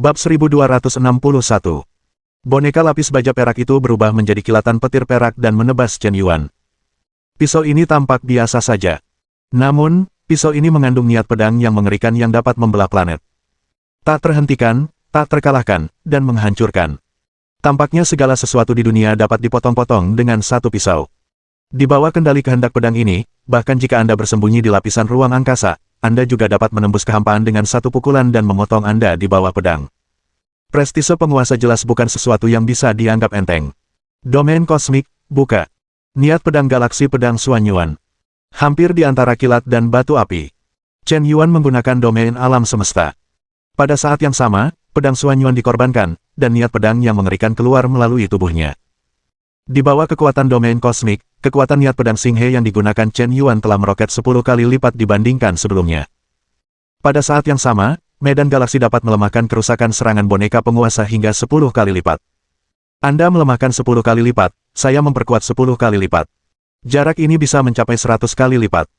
Bab 1261. Boneka lapis baja perak itu berubah menjadi kilatan petir perak dan menebas Chen Yuan. Pisau ini tampak biasa saja. Namun, pisau ini mengandung niat pedang yang mengerikan yang dapat membelah planet. Tak terhentikan, tak terkalahkan, dan menghancurkan. Tampaknya segala sesuatu di dunia dapat dipotong-potong dengan satu pisau. Di bawah kendali kehendak pedang ini, bahkan jika Anda bersembunyi di lapisan ruang angkasa, Anda juga dapat menembus kehampaan dengan satu pukulan dan memotong Anda di bawah pedang. Prestise penguasa jelas bukan sesuatu yang bisa dianggap enteng. Domain kosmik, buka. Niat pedang galaksi pedang Xuan Yuan. Hampir di antara kilat dan batu api. Chen Yuan menggunakan domain alam semesta. Pada saat yang sama, pedang Xuan Yuan dikorbankan, dan niat pedang yang mengerikan keluar melalui tubuhnya. Di bawah kekuatan domain kosmik, kekuatan niat pedang Xing He yang digunakan Chen Yuan telah meroket 10 kali lipat dibandingkan sebelumnya. Pada saat yang sama, medan galaksi dapat melemahkan kerusakan serangan boneka penguasa hingga 10 kali lipat. Anda melemahkan 10 kali lipat, saya memperkuat 10 kali lipat. Jarak ini bisa mencapai 100 kali lipat.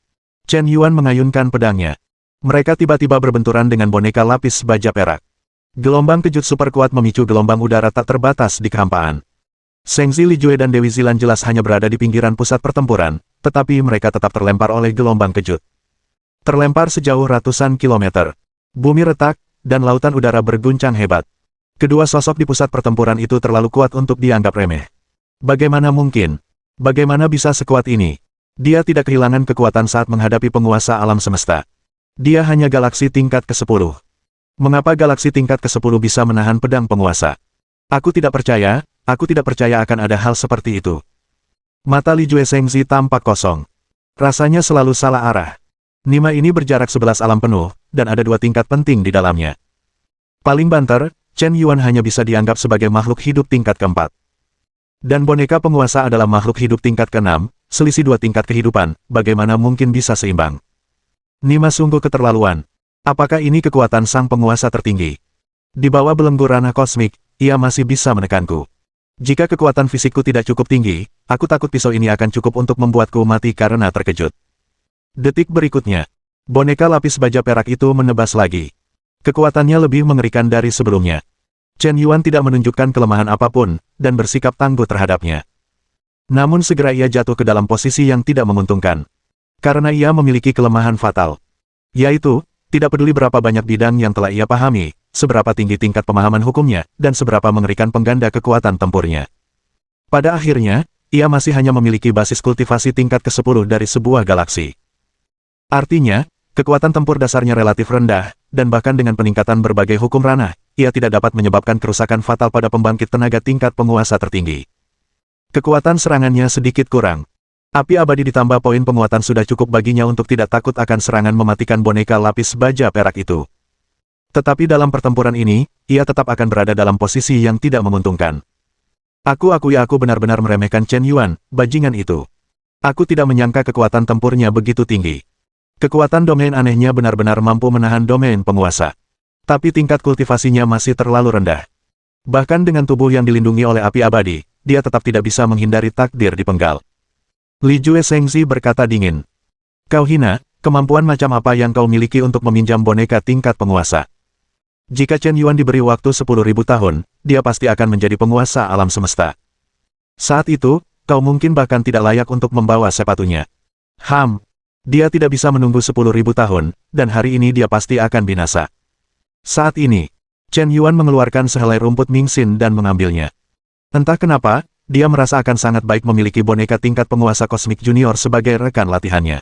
Chen Yuan mengayunkan pedangnya. Mereka tiba-tiba berbenturan dengan boneka lapis baja perak. Gelombang kejut super kuat memicu gelombang udara tak terbatas di kehampaan. Sengzi Li Jue dan Dewi Zilan jelas hanya berada di pinggiran pusat pertempuran, tetapi mereka tetap terlempar oleh gelombang kejut. Terlempar sejauh ratusan kilometer. Bumi retak, dan lautan udara berguncang hebat. Kedua sosok di pusat pertempuran itu terlalu kuat untuk dianggap remeh. Bagaimana mungkin? Bagaimana bisa sekuat ini? Dia tidak kehilangan kekuatan saat menghadapi penguasa alam semesta. Dia hanya galaksi tingkat ke-10. Mengapa galaksi tingkat ke-10 bisa menahan pedang penguasa? Aku tidak percaya akan ada hal seperti itu. Mata Li Jue Sengzi tampak kosong. Rasanya selalu salah arah. Nima ini berjarak 11 alam penuh, dan ada 2 tingkat penting di dalamnya. Paling banter, Chen Yuan hanya bisa dianggap sebagai makhluk hidup tingkat ke-4. Dan boneka penguasa adalah makhluk hidup tingkat ke-6, selisih 2 tingkat kehidupan, bagaimana mungkin bisa seimbang? Nima sungguh keterlaluan. Apakah ini kekuatan sang penguasa tertinggi? Di bawah belenggu ranah kosmik, ia masih bisa menekanku. Jika kekuatan fisikku tidak cukup tinggi, aku takut pisau ini akan cukup untuk membuatku mati karena terkejut. Detik berikutnya, boneka lapis baja perak itu menebas lagi. Kekuatannya lebih mengerikan dari sebelumnya. Chen Yuan tidak menunjukkan kelemahan apapun, dan bersikap tangguh terhadapnya. Namun segera ia jatuh ke dalam posisi yang tidak menguntungkan. Karena ia memiliki kelemahan fatal. Yaitu, tidak peduli berapa banyak bidang yang telah ia pahami, seberapa tinggi tingkat pemahaman hukumnya, dan seberapa mengerikan pengganda kekuatan tempurnya. Pada akhirnya, ia masih hanya memiliki basis kultivasi tingkat ke-10 dari sebuah galaksi. Artinya, kekuatan tempur dasarnya relatif rendah, dan bahkan dengan peningkatan berbagai hukum ranah, ia tidak dapat menyebabkan kerusakan fatal pada pembangkit tenaga tingkat penguasa tertinggi. Kekuatan serangannya sedikit kurang. Api abadi ditambah poin penguatan sudah cukup baginya untuk tidak takut akan serangan mematikan boneka lapis baja perak itu. Tetapi dalam pertempuran ini, ia tetap akan berada dalam posisi yang tidak menguntungkan. Aku benar-benar meremehkan Chen Yuan, bajingan itu. Aku tidak menyangka kekuatan tempurnya begitu tinggi. Kekuatan domain anehnya benar-benar mampu menahan domain penguasa. Tapi tingkat kultivasinya masih terlalu rendah. Bahkan dengan tubuh yang dilindungi oleh api abadi, dia tetap tidak bisa menghindari takdir dipenggal. Li Jue Sengzi berkata dingin. Kau hina, kemampuan macam apa yang kau miliki untuk meminjam boneka tingkat penguasa? Jika Chen Yuan diberi waktu 10.000 tahun, dia pasti akan menjadi penguasa alam semesta. Saat itu, kau mungkin bahkan tidak layak untuk membawa sepatunya. Dia tidak bisa menunggu 10.000 tahun, dan hari ini dia pasti akan binasa. Saat ini, Chen Yuan mengeluarkan sehelai rumput Mingxin dan mengambilnya. Entah kenapa, dia merasa akan sangat baik memiliki boneka tingkat penguasa kosmik junior sebagai rekan latihannya.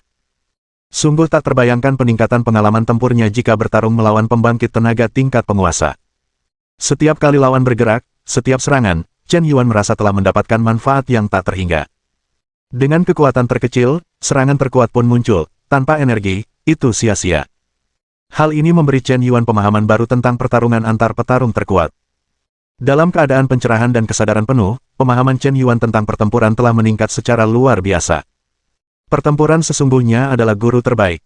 Sungguh tak terbayangkan peningkatan pengalaman tempurnya jika bertarung melawan pembangkit tenaga tingkat penguasa. Setiap kali lawan bergerak, setiap serangan, Chen Yuan merasa telah mendapatkan manfaat yang tak terhingga. Dengan kekuatan terkecil, serangan terkuat pun muncul, tanpa energi, itu sia-sia. Hal ini memberi Chen Yuan pemahaman baru tentang pertarungan antar petarung terkuat. Dalam keadaan pencerahan dan kesadaran penuh, pemahaman Chen Yuan tentang pertempuran telah meningkat secara luar biasa. Pertempuran sesungguhnya adalah guru terbaik.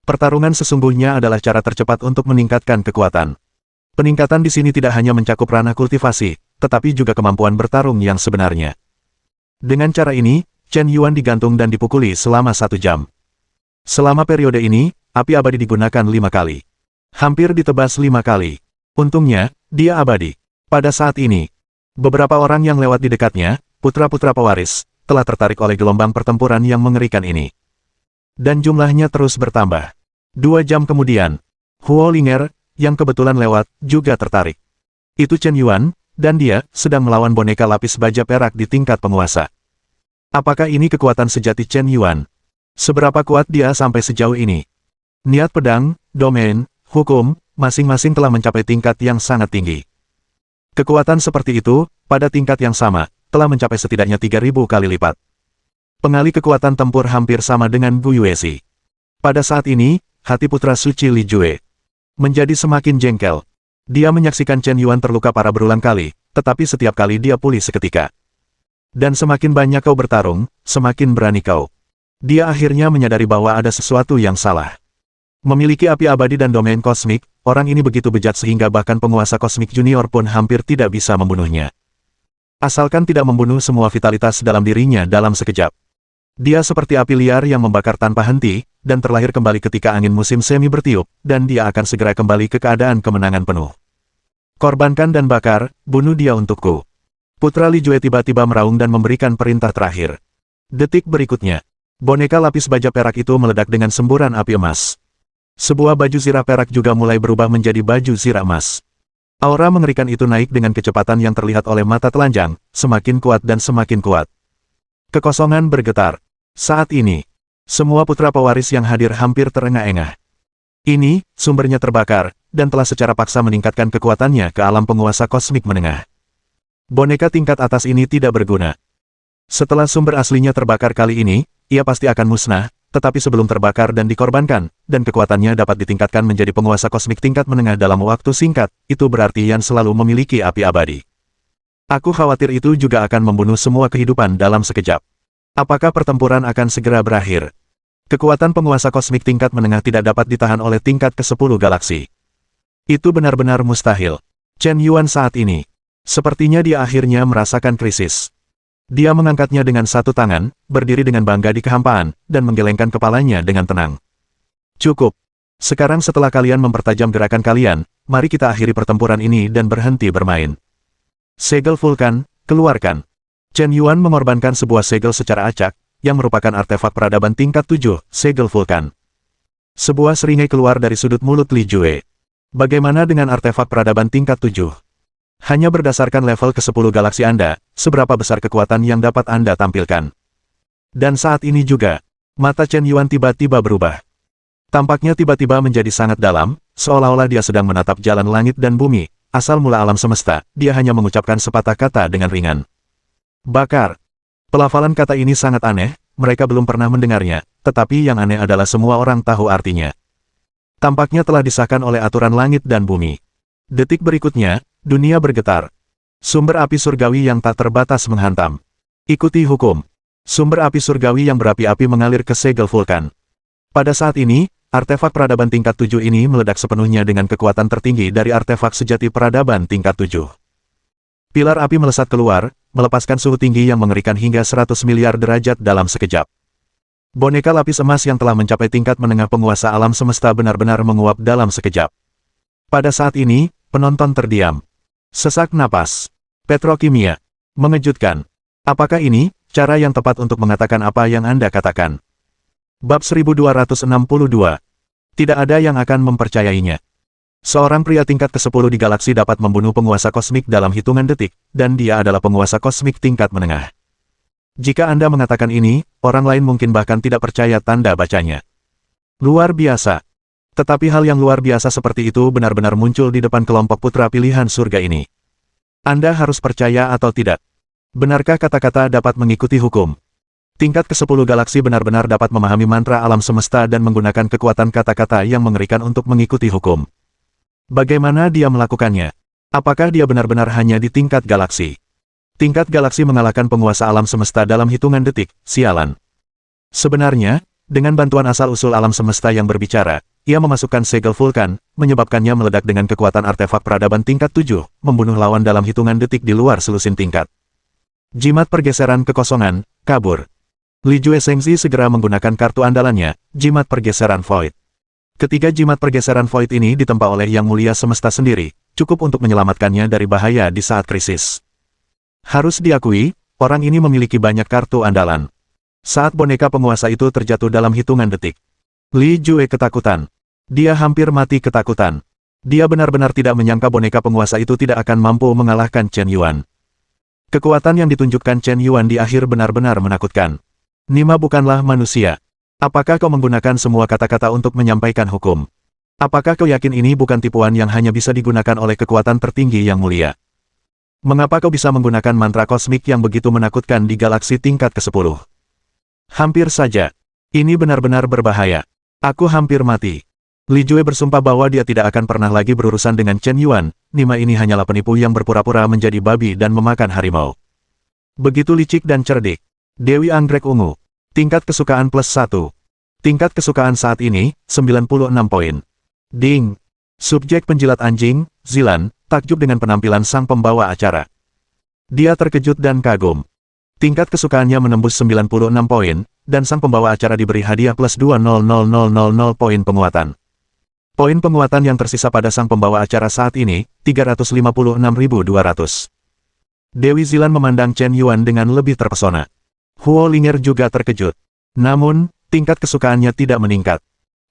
Pertarungan sesungguhnya adalah cara tercepat untuk meningkatkan kekuatan. Peningkatan di sini tidak hanya mencakup ranah kultivasi, tetapi juga kemampuan bertarung yang sebenarnya. Dengan cara ini, Chen Yuan digantung dan dipukuli selama 1 jam. Selama periode ini, api abadi digunakan 5 kali. Hampir ditebas 5 kali. Untungnya, dia abadi. Pada saat ini, beberapa orang yang lewat di dekatnya, putra-putra pewaris, telah tertarik oleh gelombang pertempuran yang mengerikan ini. Dan jumlahnya terus bertambah. 2 jam kemudian, Huo Linger, yang kebetulan lewat, juga tertarik. Itu Chen Yuan, dan dia sedang melawan boneka lapis baja perak di tingkat penguasa. Apakah ini kekuatan sejati Chen Yuan? Seberapa kuat dia sampai sejauh ini? Niat pedang, domain, hukum, masing-masing telah mencapai tingkat yang sangat tinggi. Kekuatan seperti itu, pada tingkat yang sama, telah mencapai setidaknya 3.000 kali lipat. Pengali kekuatan tempur hampir sama dengan Gu Yuexi. Pada saat ini, hati putra suci Li Jue menjadi semakin jengkel. Dia menyaksikan Chen Yuan terluka parah berulang kali, tetapi setiap kali dia pulih seketika. Dan semakin banyak kau bertarung, semakin berani kau. Dia akhirnya menyadari bahwa ada sesuatu yang salah. Memiliki api abadi dan domain kosmik, orang ini begitu bejat sehingga bahkan penguasa kosmik junior pun hampir tidak bisa membunuhnya. Asalkan tidak membunuh semua vitalitas dalam dirinya dalam sekejap. Dia seperti api liar yang membakar tanpa henti, dan terlahir kembali ketika angin musim semi bertiup, dan dia akan segera kembali ke keadaan kemenangan penuh. Korbankan dan bakar, bunuh dia untukku. Putra Li Jue tiba-tiba meraung dan memberikan perintah terakhir. Detik berikutnya, boneka lapis baja perak itu meledak dengan semburan api emas. Sebuah baju zirah perak juga mulai berubah menjadi baju zirah emas. Aura mengerikan itu naik dengan kecepatan yang terlihat oleh mata telanjang, semakin kuat dan semakin kuat. Kekosongan bergetar. Saat ini, semua putra pewaris yang hadir hampir terengah-engah. Ini, sumbernya terbakar, dan telah secara paksa meningkatkan kekuatannya ke alam penguasa kosmik menengah. Boneka tingkat atas ini tidak berguna. Setelah sumber aslinya terbakar kali ini, ia pasti akan musnah, tetapi sebelum terbakar dan dikorbankan, dan kekuatannya dapat ditingkatkan menjadi penguasa kosmik tingkat menengah dalam waktu singkat, itu berarti Yan selalu memiliki api abadi. Aku khawatir itu juga akan membunuh semua kehidupan dalam sekejap. Apakah pertempuran akan segera berakhir? Kekuatan penguasa kosmik tingkat menengah tidak dapat ditahan oleh tingkat ke-10 galaksi. Itu benar-benar mustahil. Chen Yuan saat ini, sepertinya dia akhirnya merasakan krisis. Dia mengangkatnya dengan satu tangan, berdiri dengan bangga di kehampaan, dan menggelengkan kepalanya dengan tenang. Cukup. Sekarang setelah kalian mempertajam gerakan kalian, mari kita akhiri pertempuran ini dan berhenti bermain. Segel vulkan, keluarkan. Chen Yuan mengorbankan sebuah segel secara acak, yang merupakan artefak peradaban tingkat 7, segel vulkan. Sebuah seringai keluar dari sudut mulut Li Jue. Bagaimana dengan artefak peradaban tingkat 7? Hanya berdasarkan level ke-10 galaksi Anda, seberapa besar kekuatan yang dapat Anda tampilkan. Dan saat ini juga, mata Chen Yuan tiba-tiba berubah. Tampaknya tiba-tiba menjadi sangat dalam, seolah-olah dia sedang menatap jalan langit dan bumi, asal mula alam semesta, dia hanya mengucapkan sepatah kata dengan ringan. Bakar. Pelafalan kata ini sangat aneh, mereka belum pernah mendengarnya, tetapi yang aneh adalah semua orang tahu artinya. Tampaknya telah disahkan oleh aturan langit dan bumi. Detik berikutnya, dunia bergetar. Sumber api surgawi yang tak terbatas menghantam. Ikuti hukum. Sumber api surgawi yang berapi-api mengalir ke segel vulkan. Pada saat ini, artefak peradaban tingkat 7 ini meledak sepenuhnya dengan kekuatan tertinggi dari artefak sejati peradaban tingkat 7. Pilar api melesat keluar, melepaskan suhu tinggi yang mengerikan hingga 100 miliar derajat dalam sekejap. Boneka lapis emas yang telah mencapai tingkat menengah penguasa alam semesta benar-benar menguap dalam sekejap. Pada saat ini, penonton terdiam. Sesak napas. Petrokimia. Mengejutkan. Apakah ini cara yang tepat untuk mengatakan apa yang Anda katakan? Bab 1262. Tidak ada yang akan mempercayainya. Seorang pria tingkat ke-10 di galaksi dapat membunuh penguasa kosmik dalam hitungan detik, dan dia adalah penguasa kosmik tingkat menengah. Jika Anda mengatakan ini, orang lain mungkin bahkan tidak percaya tanda bacanya. Luar biasa. Tetapi hal yang luar biasa seperti itu benar-benar muncul di depan kelompok putra pilihan surga ini. Anda harus percaya atau tidak. Benarkah kata-kata dapat mengikuti hukum? Tingkat ke-10 galaksi benar-benar dapat memahami mantra alam semesta dan menggunakan kekuatan kata-kata yang mengerikan untuk mengikuti hukum. Bagaimana dia melakukannya? Apakah dia benar-benar hanya di tingkat galaksi? Tingkat galaksi mengalahkan penguasa alam semesta dalam hitungan detik, sialan. Sebenarnya, dengan bantuan asal-usul alam semesta yang berbicara, ia memasukkan segel vulkan, menyebabkannya meledak dengan kekuatan artefak peradaban tingkat 7, membunuh lawan dalam hitungan detik di luar selusin tingkat. Jimat pergeseran kekosongan, kabur. Li Jue Shengzi segera menggunakan kartu andalannya, jimat pergeseran void. Ketiga jimat pergeseran void ini ditempa oleh Yang Mulia Semesta sendiri, cukup untuk menyelamatkannya dari bahaya di saat krisis. Harus diakui, orang ini memiliki banyak kartu andalan. Saat boneka penguasa itu terjatuh dalam hitungan detik, Li Jue ketakutan. Dia hampir mati ketakutan. Dia benar-benar tidak menyangka boneka penguasa itu tidak akan mampu mengalahkan Chen Yuan. Kekuatan yang ditunjukkan Chen Yuan di akhir benar-benar menakutkan. Nima bukanlah manusia. Apakah kau menggunakan semua kata-kata untuk menyampaikan hukum? Apakah kau yakin ini bukan tipuan yang hanya bisa digunakan oleh kekuatan tertinggi yang mulia? Mengapa kau bisa menggunakan mantra kosmik yang begitu menakutkan di galaksi tingkat ke-10? Hampir saja. Ini benar-benar berbahaya. Aku hampir mati. Li Jue bersumpah bahwa dia tidak akan pernah lagi berurusan dengan Chen Yuan. Nima ini hanyalah penipu yang berpura-pura menjadi babi dan memakan harimau. Begitu licik dan cerdik. Dewi Anggrek Ungu. Tingkat kesukaan +1. Tingkat kesukaan saat ini, 96 poin. Ding. Subjek penjilat anjing, Zilan, takjub dengan penampilan sang pembawa acara. Dia terkejut dan kagum. Tingkat kesukaannya menembus 96 poin, dan sang pembawa acara diberi hadiah +2000000 poin penguatan. Poin penguatan yang tersisa pada sang pembawa acara saat ini, 356.200. Dewi Zilan memandang Chen Yuan dengan lebih terpesona. Huo Linger juga terkejut. Namun, tingkat kesukaannya tidak meningkat.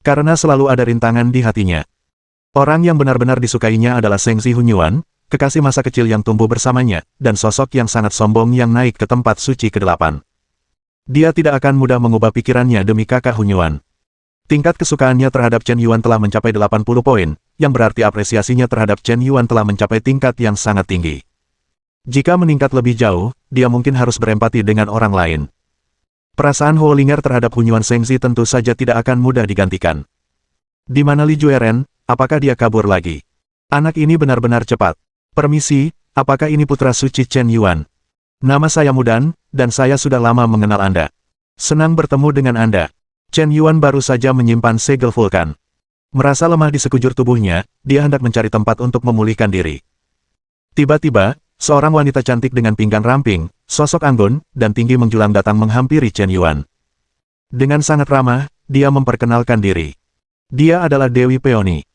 Karena selalu ada rintangan di hatinya. Orang yang benar-benar disukainya adalah Sengzi Hunyuan, kekasih masa kecil yang tumbuh bersamanya, dan sosok yang sangat sombong yang naik ke tempat suci ke-8. Dia tidak akan mudah mengubah pikirannya demi kakak Hunyuan. Tingkat kesukaannya terhadap Chen Yuan telah mencapai 80 poin, yang berarti apresiasinya terhadap Chen Yuan telah mencapai tingkat yang sangat tinggi. Jika meningkat lebih jauh, dia mungkin harus berempati dengan orang lain. Perasaan Huo Linger terhadap Hunyuan Sengzi tentu saja tidak akan mudah digantikan. Di mana Li Jueren, apakah dia kabur lagi? Anak ini benar-benar cepat. Permisi, apakah ini putra suci Chen Yuan? Nama saya Mudan, dan saya sudah lama mengenal Anda. Senang bertemu dengan Anda. Chen Yuan baru saja menyimpan segel vulkan. Merasa lemah di sekujur tubuhnya, dia hendak mencari tempat untuk memulihkan diri. Tiba-tiba, seorang wanita cantik dengan pinggang ramping, sosok anggun, dan tinggi menjulang datang menghampiri Chen Yuan. Dengan sangat ramah, dia memperkenalkan diri. Dia adalah Dewi Peony.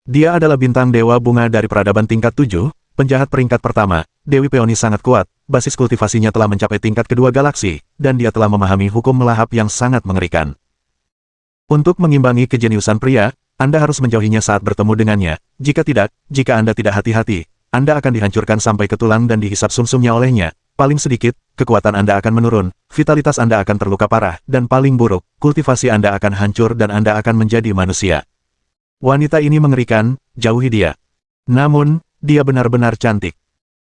Dia adalah bintang dewa bunga dari peradaban tingkat 7, penjahat peringkat pertama. Dewi Peony sangat kuat, basis kultivasinya telah mencapai tingkat kedua galaksi, dan dia telah memahami hukum melahap yang sangat mengerikan. Untuk mengimbangi kejeniusan pria, Anda harus menjauhinya saat bertemu dengannya. Jika tidak, jika Anda tidak hati-hati, Anda akan dihancurkan sampai ke tulang dan dihisap sumsumnya olehnya. Paling sedikit, kekuatan Anda akan menurun, vitalitas Anda akan terluka parah, dan paling buruk, kultivasi Anda akan hancur dan Anda akan menjadi manusia. Wanita ini mengerikan, jauhi dia. Namun, dia benar-benar cantik.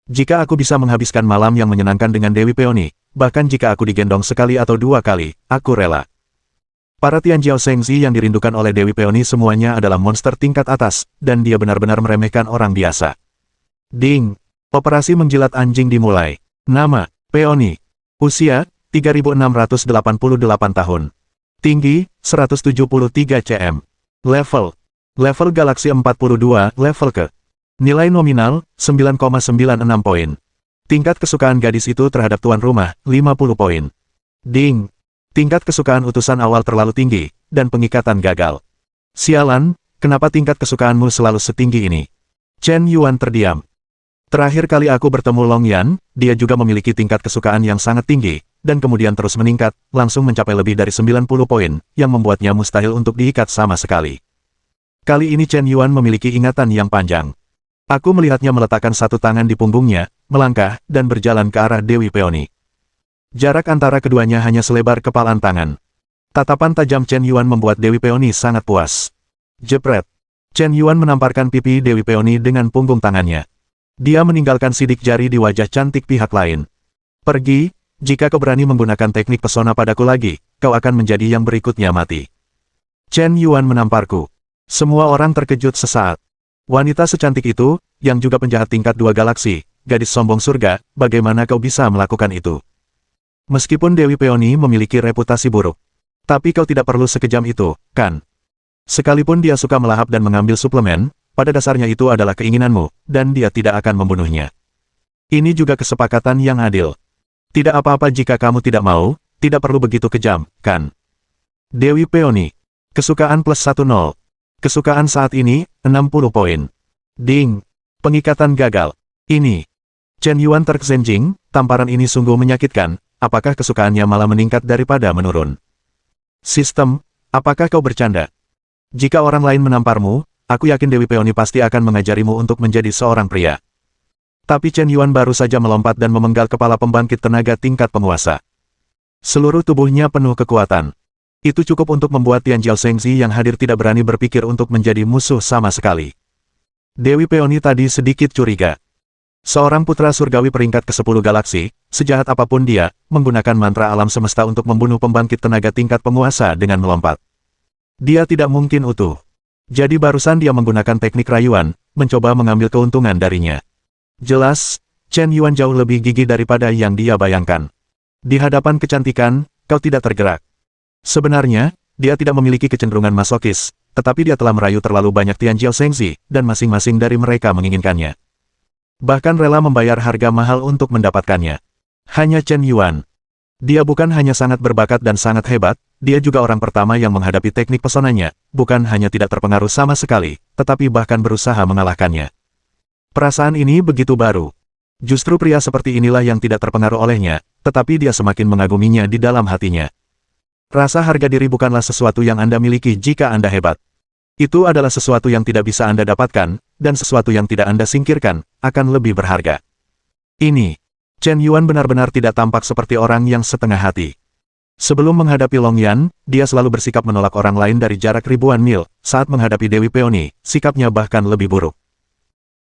Jika aku bisa menghabiskan malam yang menyenangkan dengan Dewi Peony, bahkan jika aku digendong sekali atau dua kali, aku rela. Para Tianjiao Sengzi yang dirindukan oleh Dewi Peony semuanya adalah monster tingkat atas, dan dia benar-benar meremehkan orang biasa. Ding! Operasi menjilat anjing dimulai. Nama, Peony. Usia, 3688 tahun. Tinggi, 173 cm. Level Galaksi 42, level ke. Nilai nominal, 9,96 poin. Tingkat kesukaan gadis itu terhadap tuan rumah, 50 poin. Ding! Tingkat kesukaan utusan awal terlalu tinggi, dan pengikatan gagal. Sialan, kenapa tingkat kesukaanmu selalu setinggi ini? Chen Yuan terdiam. Terakhir kali aku bertemu Long Yan, dia juga memiliki tingkat kesukaan yang sangat tinggi, dan kemudian terus meningkat, langsung mencapai lebih dari 90 poin, yang membuatnya mustahil untuk diikat sama sekali. Kali ini Chen Yuan memiliki ingatan yang panjang. Aku melihatnya meletakkan satu tangan di punggungnya, melangkah, dan berjalan ke arah Dewi Peony. Jarak antara keduanya hanya selebar kepalan tangan. Tatapan tajam Chen Yuan membuat Dewi Peony sangat puas. Jepret. Chen Yuan menamparkan pipi Dewi Peony dengan punggung tangannya. Dia meninggalkan sidik jari di wajah cantik pihak lain. Pergi, jika kau berani menggunakan teknik pesona padaku lagi, kau akan menjadi yang berikutnya mati. Chen Yuan menamparku. Semua orang terkejut sesaat. Wanita secantik itu, yang juga penjahat tingkat 2 galaksi, gadis sombong surga, bagaimana kau bisa melakukan itu? Meskipun Dewi Peony memiliki reputasi buruk. Tapi kau tidak perlu sekejam itu, kan? Sekalipun dia suka melahap dan mengambil suplemen, pada dasarnya itu adalah keinginanmu, dan dia tidak akan membunuhnya. Ini juga kesepakatan yang adil. Tidak apa-apa jika kamu tidak mau, tidak perlu begitu kejam, kan? Dewi Peony. Kesukaan +10. Kesukaan saat ini, 60 poin. Ding! Pengikatan gagal. Ini. Chen Yuan terksenjing, tamparan ini sungguh menyakitkan, apakah kesukaannya malah meningkat daripada menurun? Sistem, apakah kau bercanda? Jika orang lain menamparmu, aku yakin Dewi Peony pasti akan mengajarimu untuk menjadi seorang pria. Tapi Chen Yuan baru saja melompat dan memenggal kepala pembangkit tenaga tingkat penguasa. Seluruh tubuhnya penuh kekuatan. Itu cukup untuk membuat Tian Jiao Shengzi yang hadir tidak berani berpikir untuk menjadi musuh sama sekali. Dewi Peony tadi sedikit curiga. Seorang putra surgawi peringkat ke-10 galaksi, sejahat apapun dia, menggunakan mantra alam semesta untuk membunuh pembangkit tenaga tingkat penguasa dengan melompat. Dia tidak mungkin utuh. Jadi barusan dia menggunakan teknik rayuan, mencoba mengambil keuntungan darinya. Jelas, Chen Yuan jauh lebih gigih daripada yang dia bayangkan. Di hadapan kecantikan, kau tidak tergerak. Sebenarnya, dia tidak memiliki kecenderungan masokis, tetapi dia telah merayu terlalu banyak Tian Jiao Shengzi, dan masing-masing dari mereka menginginkannya. Bahkan rela membayar harga mahal untuk mendapatkannya. Hanya Chen Yuan. Dia bukan hanya sangat berbakat dan sangat hebat, dia juga orang pertama yang menghadapi teknik pesonanya, bukan hanya tidak terpengaruh sama sekali, tetapi bahkan berusaha mengalahkannya. Perasaan ini begitu baru. Justru pria seperti inilah yang tidak terpengaruh olehnya, tetapi dia semakin mengaguminya di dalam hatinya. Rasa harga diri bukanlah sesuatu yang Anda miliki jika Anda hebat. Itu adalah sesuatu yang tidak bisa Anda dapatkan, dan sesuatu yang tidak Anda singkirkan, akan lebih berharga. Ini, Chen Yuan benar-benar tidak tampak seperti orang yang setengah hati. Sebelum menghadapi Long Yan, dia selalu bersikap menolak orang lain dari jarak ribuan mil, saat menghadapi Dewi Peony, sikapnya bahkan lebih buruk.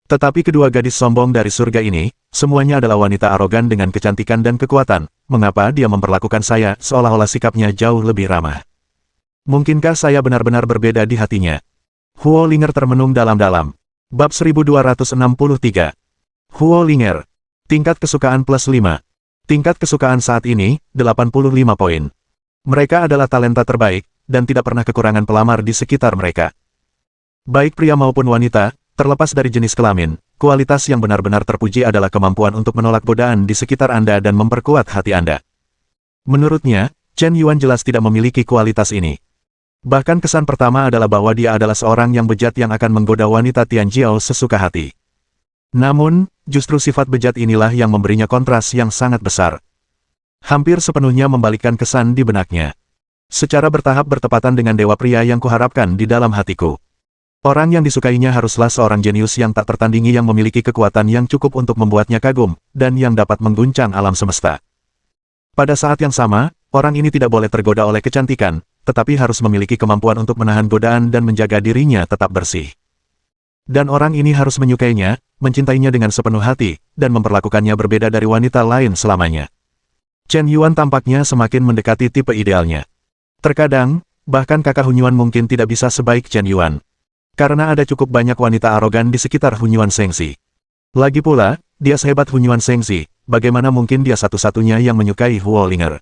Tetapi kedua gadis sombong dari surga ini, semuanya adalah wanita arogan dengan kecantikan dan kekuatan, mengapa dia memperlakukan saya seolah-olah sikapnya jauh lebih ramah? Mungkinkah saya benar-benar berbeda di hatinya? Huo Linger termenung dalam-dalam. Bab 1263. Huo Linger. Tingkat kesukaan plus 5. Tingkat kesukaan saat ini, 85 poin. Mereka adalah talenta terbaik, dan tidak pernah kekurangan pelamar di sekitar mereka. Baik pria maupun wanita, terlepas dari jenis kelamin, kualitas yang benar-benar terpuji adalah kemampuan untuk menolak godaan di sekitar Anda dan memperkuat hati Anda. Menurutnya, Chen Yuan jelas tidak memiliki kualitas ini. Bahkan kesan pertama adalah bahwa dia adalah seorang yang bejat yang akan menggoda wanita Tian Jiao sesuka hati. Namun, justru sifat bejat inilah yang memberinya kontras yang sangat besar. Hampir sepenuhnya membalikkan kesan di benaknya. Secara bertahap bertepatan dengan dewa pria yang kuharapkan di dalam hatiku. Orang yang disukainya haruslah seorang jenius yang tak tertandingi yang memiliki kekuatan yang cukup untuk membuatnya kagum, dan yang dapat mengguncang alam semesta. Pada saat yang sama, orang ini tidak boleh tergoda oleh kecantikan, tetapi harus memiliki kemampuan untuk menahan godaan dan menjaga dirinya tetap bersih. Dan orang ini harus menyukainya, mencintainya dengan sepenuh hati, dan memperlakukannya berbeda dari wanita lain selamanya. Chen Yuan tampaknya semakin mendekati tipe idealnya. Terkadang, bahkan kakak Hunyuan mungkin tidak bisa sebaik Chen Yuan. Karena ada cukup banyak wanita arogan di sekitar Hunyuan Shengzi. Lagi pula, dia sehebat Hunyuan Shengzi, bagaimana mungkin dia satu-satunya yang menyukai Huo Linger?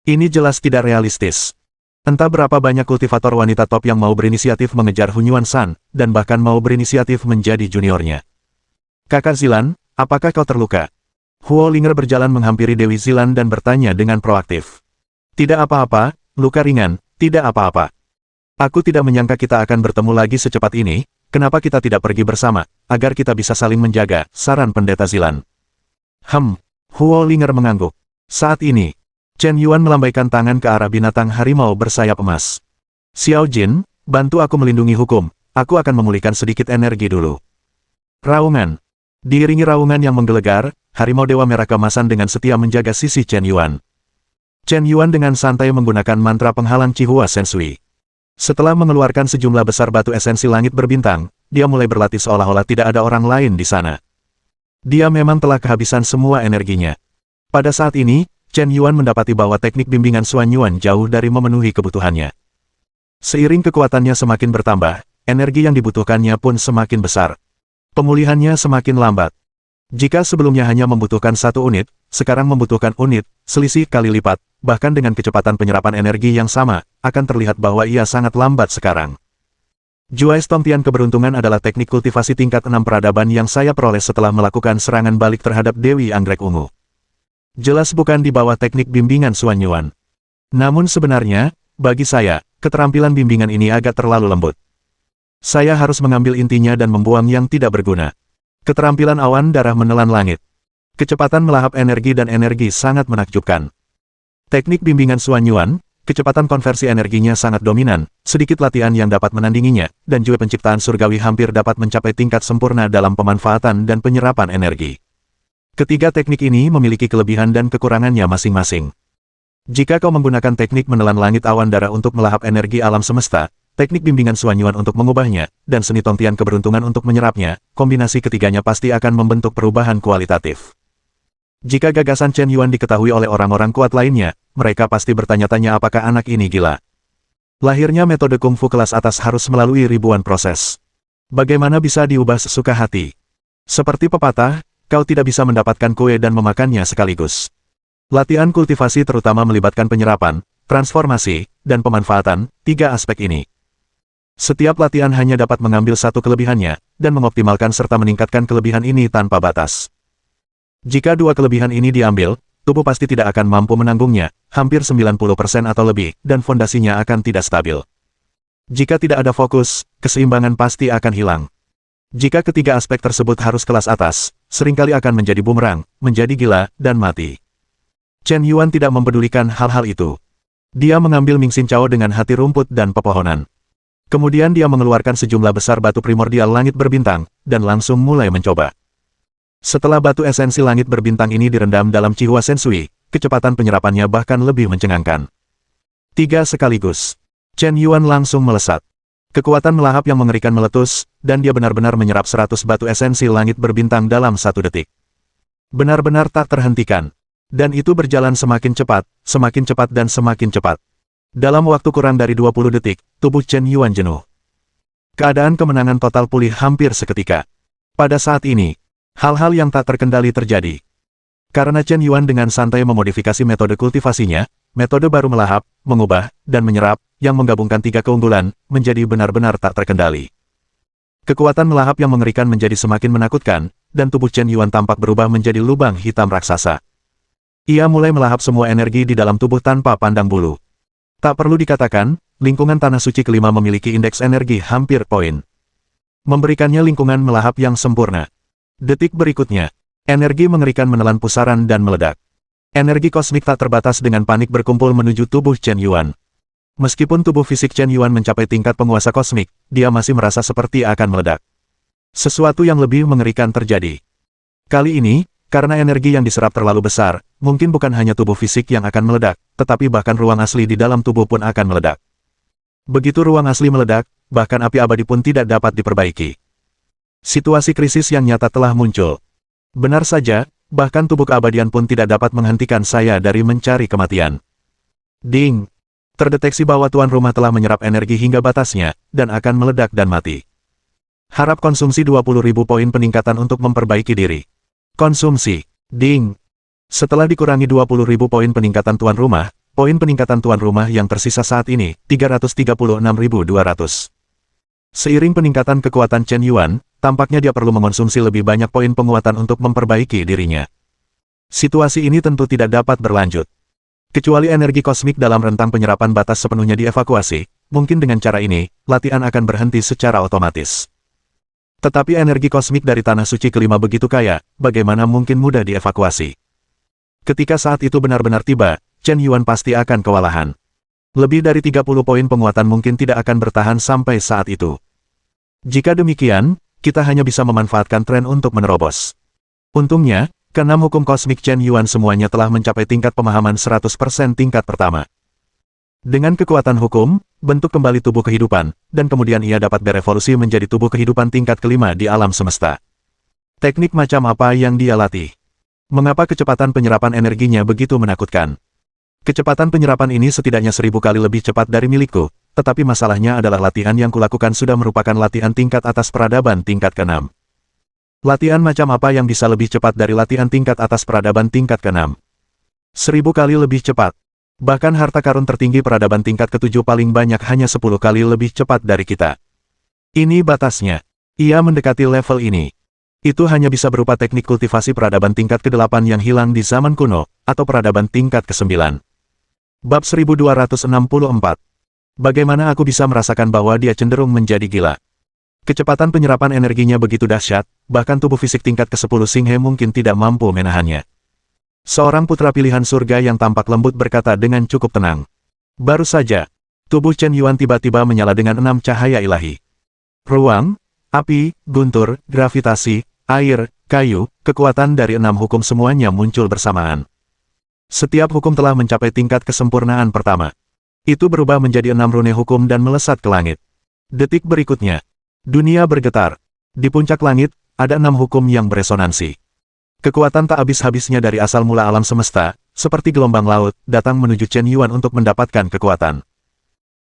Ini jelas tidak realistis. Entah berapa banyak kultivator wanita top yang mau berinisiatif mengejar Hunyuan San, dan bahkan mau berinisiatif menjadi juniornya. Kakak Zilan, apakah kau terluka? Huo Linger berjalan menghampiri Dewi Zilan dan bertanya dengan proaktif. Tidak apa-apa, luka ringan, tidak apa-apa. Aku tidak menyangka kita akan bertemu lagi secepat ini, kenapa kita tidak pergi bersama, agar kita bisa saling menjaga, saran Pendeta Zilan. Huo Linger mengangguk. Saat ini, Chen Yuan melambaikan tangan ke arah binatang harimau bersayap emas. Xiao Jin, bantu aku melindungi hukum, aku akan memulihkan sedikit energi dulu. Raungan. Diiringi raungan yang menggelegar, harimau Dewa Merah Keemasan dengan setia menjaga sisi Chen Yuan. Chen Yuan dengan santai menggunakan mantra penghalang Cihua Sensui. Setelah mengeluarkan sejumlah besar batu esensi langit berbintang, dia mulai berlatih seolah-olah tidak ada orang lain di sana. Dia memang telah kehabisan semua energinya. Pada saat ini, Chen Yuan mendapati bahwa teknik bimbingan Xuan Yuan jauh dari memenuhi kebutuhannya. Seiring kekuatannya semakin bertambah, energi yang dibutuhkannya pun semakin besar. Pemulihannya semakin lambat. Jika sebelumnya hanya membutuhkan 1 unit, sekarang membutuhkan unit, selisih kali lipat, bahkan dengan kecepatan penyerapan energi yang sama, akan terlihat bahwa ia sangat lambat sekarang. Juais Tongtian keberuntungan adalah teknik kultivasi tingkat 6 peradaban yang saya peroleh setelah melakukan serangan balik terhadap Dewi Anggrek Ungu. Jelas bukan di bawah teknik bimbingan Xuan Yuan. Namun sebenarnya, bagi saya, keterampilan bimbingan ini agak terlalu lembut. Saya harus mengambil intinya dan membuang yang tidak berguna. Keterampilan awan darah menelan langit. Kecepatan melahap energi dan energi sangat menakjubkan. Teknik bimbingan Xuan Yuan, kecepatan konversi energinya sangat dominan, sedikit latihan yang dapat menandinginya, dan juga penciptaan surgawi hampir dapat mencapai tingkat sempurna dalam pemanfaatan dan penyerapan energi. Ketiga teknik ini memiliki kelebihan dan kekurangannya masing-masing. Jika kau menggunakan teknik menelan langit awan darah untuk melahap energi alam semesta, teknik bimbingan Xuan Yuan untuk mengubahnya, dan seni Tongtian keberuntungan untuk menyerapnya, kombinasi ketiganya pasti akan membentuk perubahan kualitatif. Jika gagasan Chen Yuan diketahui oleh orang-orang kuat lainnya, mereka pasti bertanya-tanya apakah anak ini gila. Lahirnya metode kungfu kelas atas harus melalui ribuan proses. Bagaimana bisa diubah sesuka hati? Seperti pepatah, kau tidak bisa mendapatkan kue dan memakannya sekaligus. Latihan kultivasi terutama melibatkan penyerapan, transformasi, dan pemanfaatan, tiga aspek ini. Setiap latihan hanya dapat mengambil satu kelebihannya, dan mengoptimalkan serta meningkatkan kelebihan ini tanpa batas. Jika dua kelebihan ini diambil, tubuh pasti tidak akan mampu menanggungnya, hampir 90% atau lebih, dan fondasinya akan tidak stabil. Jika tidak ada fokus, keseimbangan pasti akan hilang. Jika ketiga aspek tersebut harus kelas atas, seringkali akan menjadi bumerang, menjadi gila, dan mati. Chen Yuan tidak mempedulikan hal-hal itu. Dia mengambil Ming Xin Chao dengan hati rumput dan pepohonan. Kemudian dia mengeluarkan sejumlah besar batu primordial langit berbintang, dan langsung mulai mencoba. Setelah batu esensi langit berbintang ini direndam dalam Cihua Sensui, kecepatan penyerapannya bahkan lebih mencengangkan. 3 sekaligus. Chen Yuan langsung melesat. Kekuatan melahap yang mengerikan meletus, dan dia benar-benar menyerap 100 batu esensi langit berbintang dalam 1 detik. Benar-benar tak terhentikan. Dan itu berjalan semakin cepat dan semakin cepat. Dalam waktu kurang dari 20 detik, tubuh Chen Yuan jenuh. Keadaan kemenangan total pulih hampir seketika. Pada saat ini, hal-hal yang tak terkendali terjadi. Karena Chen Yuan dengan santai memodifikasi metode kultivasinya, metode baru melahap, mengubah, dan menyerap, yang menggabungkan 3 keunggulan, menjadi benar-benar tak terkendali. Kekuatan melahap yang mengerikan menjadi semakin menakutkan, dan tubuh Chen Yuan tampak berubah menjadi lubang hitam raksasa. Ia mulai melahap semua energi di dalam tubuh tanpa pandang bulu. Tak perlu dikatakan, lingkungan tanah suci kelima memiliki indeks energi hampir poin. Memberikannya lingkungan melahap yang sempurna. Detik berikutnya, energi mengerikan menelan pusaran dan meledak. Energi kosmik tak terbatas dengan panik berkumpul menuju tubuh Chen Yuan. Meskipun tubuh fisik Chen Yuan mencapai tingkat penguasa kosmik, dia masih merasa seperti akan meledak. Sesuatu yang lebih mengerikan terjadi. Kali ini, karena energi yang diserap terlalu besar, mungkin bukan hanya tubuh fisik yang akan meledak, tetapi bahkan ruang asli di dalam tubuh pun akan meledak. Begitu ruang asli meledak, bahkan api abadi pun tidak dapat diperbaiki. Situasi krisis yang nyata telah muncul. Benar saja, bahkan tubuh keabadian pun tidak dapat menghentikan saya dari mencari kematian. Ding! Terdeteksi bahwa tuan rumah telah menyerap energi hingga batasnya, dan akan meledak dan mati. Harap konsumsi 20.000 poin peningkatan untuk memperbaiki diri. Konsumsi. Ding! Setelah dikurangi 20.000 poin peningkatan tuan rumah, poin peningkatan tuan rumah yang tersisa saat ini, 336.200. Seiring peningkatan kekuatan Chen Yuan, tampaknya dia perlu mengonsumsi lebih banyak poin penguatan untuk memperbaiki dirinya. Situasi ini tentu tidak dapat berlanjut. Kecuali energi kosmik dalam rentang penyerapan batas sepenuhnya dievakuasi, mungkin dengan cara ini, latihan akan berhenti secara otomatis. Tetapi energi kosmik dari tanah suci kelima begitu kaya, bagaimana mungkin mudah dievakuasi? Ketika saat itu benar-benar tiba, Chen Yuan pasti akan kewalahan. Lebih dari 30 poin penguatan mungkin tidak akan bertahan sampai saat itu. Jika demikian, kita hanya bisa memanfaatkan tren untuk menerobos. Untungnya, keenam hukum kosmik Chen Yuan semuanya telah mencapai tingkat pemahaman 100% tingkat pertama. Dengan kekuatan hukum, bentuk kembali tubuh kehidupan, dan kemudian ia dapat berevolusi menjadi tubuh kehidupan tingkat kelima di alam semesta. Teknik macam apa yang dia latih? Mengapa kecepatan penyerapan energinya begitu menakutkan? Kecepatan penyerapan ini setidaknya 1000 kali lebih cepat dari milikku, tetapi masalahnya adalah latihan yang kulakukan sudah merupakan latihan tingkat atas peradaban tingkat ke-6. Latihan macam apa yang bisa lebih cepat dari latihan tingkat atas peradaban tingkat ke-6? 1000 kali lebih cepat. Bahkan harta karun tertinggi peradaban tingkat ke-7 paling banyak hanya 10 kali lebih cepat dari kita. Ini batasnya. Ia mendekati level ini. Itu hanya bisa berupa teknik kultivasi peradaban tingkat ke-8 yang hilang di zaman kuno, atau peradaban tingkat ke-9. Bab 1264. Bagaimana aku bisa merasakan bahwa dia cenderung menjadi gila? Kecepatan penyerapan energinya begitu dahsyat, bahkan tubuh fisik tingkat ke-10 Xinghe mungkin tidak mampu menahannya. Seorang putra pilihan surga yang tampak lembut berkata dengan cukup tenang. Baru saja, tubuh Chen Yuan tiba-tiba menyala dengan 6 cahaya ilahi. Ruang, api, guntur, gravitasi, air, kayu, kekuatan dari 6 hukum semuanya muncul bersamaan. Setiap hukum telah mencapai tingkat kesempurnaan pertama. Itu berubah menjadi 6 rune hukum dan melesat ke langit. Detik berikutnya, dunia bergetar. Di puncak langit, ada 6 hukum yang beresonansi. Kekuatan tak habis-habisnya dari asal mula alam semesta, seperti gelombang laut, datang menuju Chen Yuan untuk mendapatkan kekuatan.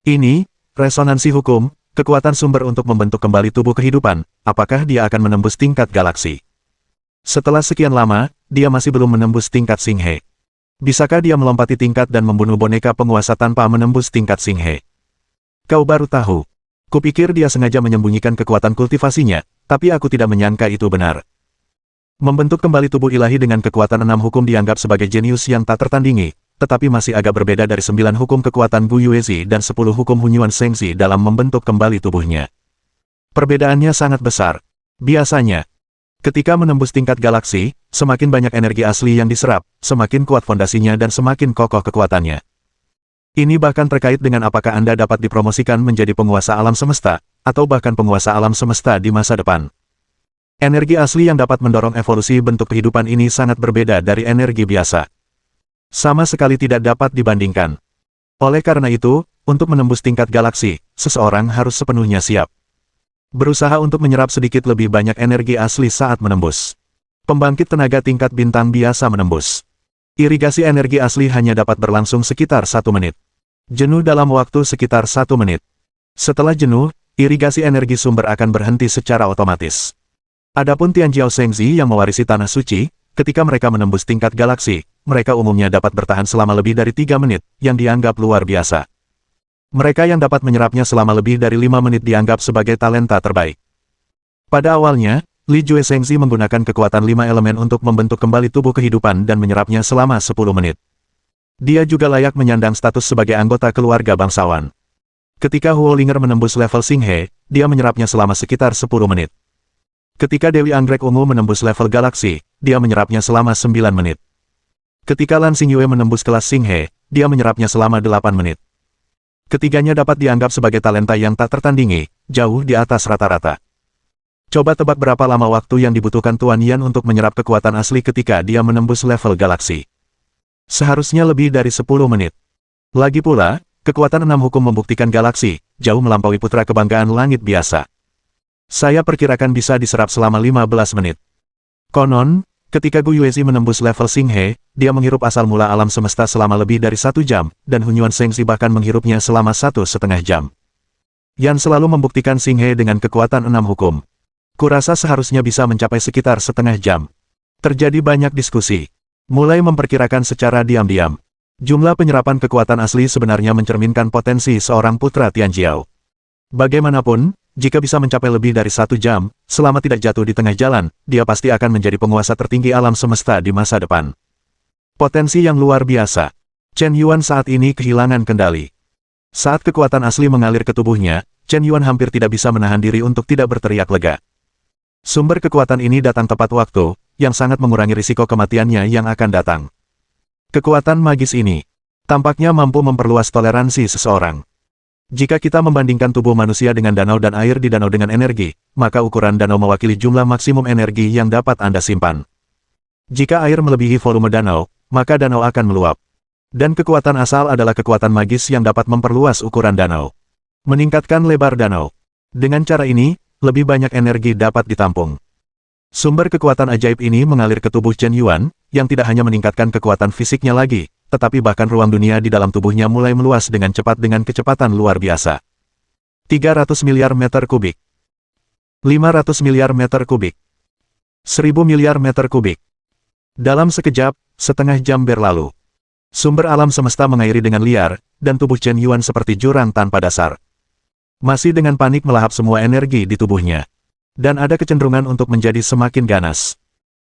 Ini, resonansi hukum, kekuatan sumber untuk membentuk kembali tubuh kehidupan, apakah dia akan menembus tingkat galaksi? Setelah sekian lama, dia masih belum menembus tingkat Xinghe. Bisakah dia melompati tingkat dan membunuh boneka penguasa tanpa menembus tingkat Xinghe? Kau baru tahu. Kupikir dia sengaja menyembunyikan kekuatan kultivasinya, tapi aku tidak menyangka itu benar. Membentuk kembali tubuh ilahi dengan kekuatan 6 hukum dianggap sebagai jenius yang tak tertandingi, tetapi masih agak berbeda dari 9 hukum kekuatan Gu Yuezi dan 10 hukum Hunyuan Shengzi dalam membentuk kembali tubuhnya. Perbedaannya sangat besar. Biasanya, ketika menembus tingkat galaksi, semakin banyak energi asli yang diserap, semakin kuat fondasinya dan semakin kokoh kekuatannya. Ini bahkan terkait dengan apakah Anda dapat dipromosikan menjadi penguasa alam semesta, atau bahkan penguasa alam semesta di masa depan. Energi asli yang dapat mendorong evolusi bentuk kehidupan ini sangat berbeda dari energi biasa. Sama sekali tidak dapat dibandingkan. Oleh karena itu, untuk menembus tingkat galaksi, seseorang harus sepenuhnya siap. Berusaha untuk menyerap sedikit lebih banyak energi asli saat menembus. Pembangkit tenaga tingkat bintang biasa menembus. Irigasi energi asli hanya dapat berlangsung sekitar 1 menit. Jenuh dalam waktu sekitar 1 menit. Setelah jenuh, irigasi energi sumber akan berhenti secara otomatis. Adapun Tianjiao Shengzi yang mewarisi tanah suci, ketika mereka menembus tingkat galaksi, mereka umumnya dapat bertahan selama lebih dari 3 menit, yang dianggap luar biasa. Mereka yang dapat menyerapnya selama lebih dari 5 menit dianggap sebagai talenta terbaik. Pada awalnya, Li Jue Shengzi menggunakan kekuatan 5 elemen untuk membentuk kembali tubuh kehidupan dan menyerapnya selama 10 menit. Dia juga layak menyandang status sebagai anggota keluarga bangsawan. Ketika Huo Linger menembus level Xinghe, dia menyerapnya selama sekitar 10 menit. Ketika Dewi Anggrek Ungu menembus level galaksi, dia menyerapnya selama 9 menit. Ketika Lan Xingyue menembus kelas Xinghe, dia menyerapnya selama 8 menit. Ketiganya dapat dianggap sebagai talenta yang tak tertandingi, jauh di atas rata-rata. Coba tebak berapa lama waktu yang dibutuhkan Tuan Yan untuk menyerap kekuatan asli ketika dia menembus level galaksi. Seharusnya lebih dari 10 menit. Lagi pula, kekuatan 6 hukum membuktikan galaksi, jauh melampaui putra kebanggaan langit biasa. Saya perkirakan bisa diserap selama 15 menit. Konon, ketika Gu Yuezi menembus level Xinghe, dia menghirup asal mula alam semesta selama lebih dari 1 jam, dan Hunyuan Shengzi bahkan menghirupnya selama 1,5 jam. Yan selalu membuktikan Xinghe dengan kekuatan 6 hukum. Kurasa seharusnya bisa mencapai sekitar setengah jam. Terjadi banyak diskusi. Mulai memperkirakan secara diam-diam. Jumlah penyerapan kekuatan asli sebenarnya mencerminkan potensi seorang putra Tianjiao. Bagaimanapun, jika bisa mencapai lebih dari 1 jam, selama tidak jatuh di tengah jalan, dia pasti akan menjadi penguasa tertinggi alam semesta di masa depan. Potensi yang luar biasa. Chen Yuan saat ini kehilangan kendali. Saat kekuatan asli mengalir ke tubuhnya, Chen Yuan hampir tidak bisa menahan diri untuk tidak berteriak lega. Sumber kekuatan ini datang tepat waktu, yang sangat mengurangi risiko kematiannya yang akan datang. Kekuatan magis ini tampaknya mampu memperluas toleransi seseorang. Jika kita membandingkan tubuh manusia dengan danau dan air di danau dengan energi, maka ukuran danau mewakili jumlah maksimum energi yang dapat Anda simpan. Jika air melebihi volume danau, maka danau akan meluap. Dan kekuatan asal adalah kekuatan magis yang dapat memperluas ukuran danau. Meningkatkan lebar danau. Dengan cara ini, lebih banyak energi dapat ditampung. Sumber kekuatan ajaib ini mengalir ke tubuh Chen Yuan, yang tidak hanya meningkatkan kekuatan fisiknya lagi, tetapi bahkan ruang dunia di dalam tubuhnya mulai meluas dengan cepat dengan kecepatan luar biasa. 300 miliar meter kubik. 500 miliar meter kubik. 1000 miliar meter kubik. Dalam sekejap, setengah jam berlalu. Sumber alam semesta mengairi dengan liar, dan tubuh Chen Yuan seperti jurang tanpa dasar. Masih dengan panik melahap semua energi di tubuhnya. Dan ada kecenderungan untuk menjadi semakin ganas.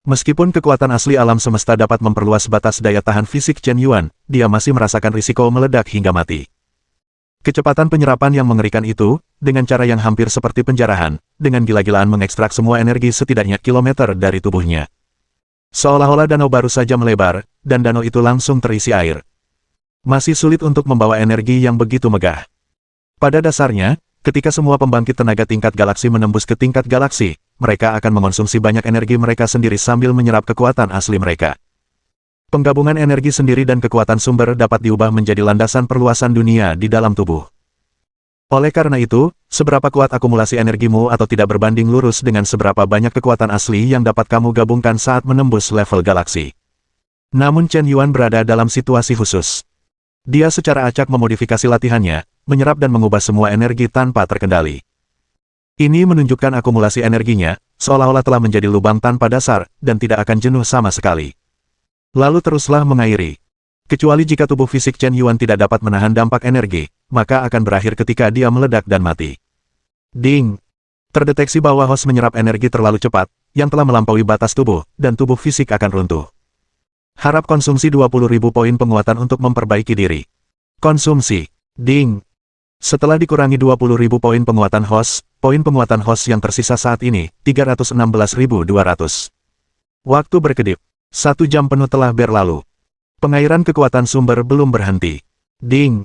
Meskipun kekuatan asli alam semesta dapat memperluas batas daya tahan fisik Chen Yuan, dia masih merasakan risiko meledak hingga mati. Kecepatan penyerapan yang mengerikan itu, dengan cara yang hampir seperti penjarahan, dengan gila-gilaan mengekstrak semua energi setidaknya kilometer dari tubuhnya. Seolah-olah danau baru saja melebar, dan danau itu langsung terisi air. Masih sulit untuk membawa energi yang begitu megah. Pada dasarnya, ketika semua pembangkit tenaga tingkat galaksi menembus ke tingkat galaksi, mereka akan mengonsumsi banyak energi mereka sendiri sambil menyerap kekuatan asli mereka. Penggabungan energi sendiri dan kekuatan sumber dapat diubah menjadi landasan perluasan dunia di dalam tubuh. Oleh karena itu, seberapa kuat akumulasi energimu atau tidak berbanding lurus dengan seberapa banyak kekuatan asli yang dapat kamu gabungkan saat menembus level galaksi. Namun Chen Yuan berada dalam situasi khusus. Dia secara acak memodifikasi latihannya, menyerap dan mengubah semua energi tanpa terkendali. Ini menunjukkan akumulasi energinya, seolah-olah telah menjadi lubang tanpa dasar, dan tidak akan jenuh sama sekali. Lalu teruslah mengairi. Kecuali jika tubuh fisik Chen Yuan tidak dapat menahan dampak energi, maka akan berakhir ketika dia meledak dan mati. Ding! Terdeteksi bahwa host menyerap energi terlalu cepat, yang telah melampaui batas tubuh, dan tubuh fisik akan runtuh. Harap konsumsi 20.000 poin penguatan untuk memperbaiki diri. Konsumsi. Ding! Setelah dikurangi 20.000 poin penguatan host yang tersisa saat ini, 316.200. Waktu berkedip. 1 jam penuh telah berlalu. Pengairan kekuatan sumber belum berhenti. Ding!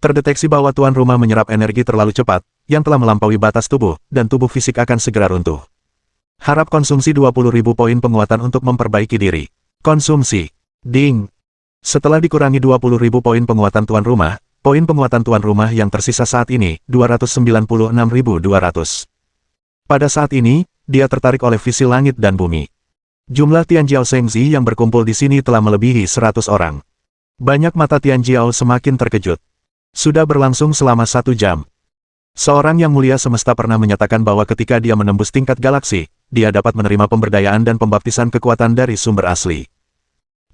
Terdeteksi bahwa tuan rumah menyerap energi terlalu cepat, yang telah melampaui batas tubuh, dan tubuh fisik akan segera runtuh. Harap konsumsi 20.000 poin penguatan untuk memperbaiki diri. Konsumsi. Ding! Setelah dikurangi 20.000 poin penguatan tuan rumah yang tersisa saat ini, 296.200. Pada saat ini, dia tertarik oleh visi langit dan bumi. Jumlah Tianjiao Shengzi yang berkumpul di sini telah melebihi 100 orang. Banyak mata Tianjiao semakin terkejut. Sudah berlangsung selama 1 jam. Seorang yang mulia semesta pernah menyatakan bahwa ketika dia menembus tingkat galaksi, dia dapat menerima pemberdayaan dan pembaptisan kekuatan dari sumber asli.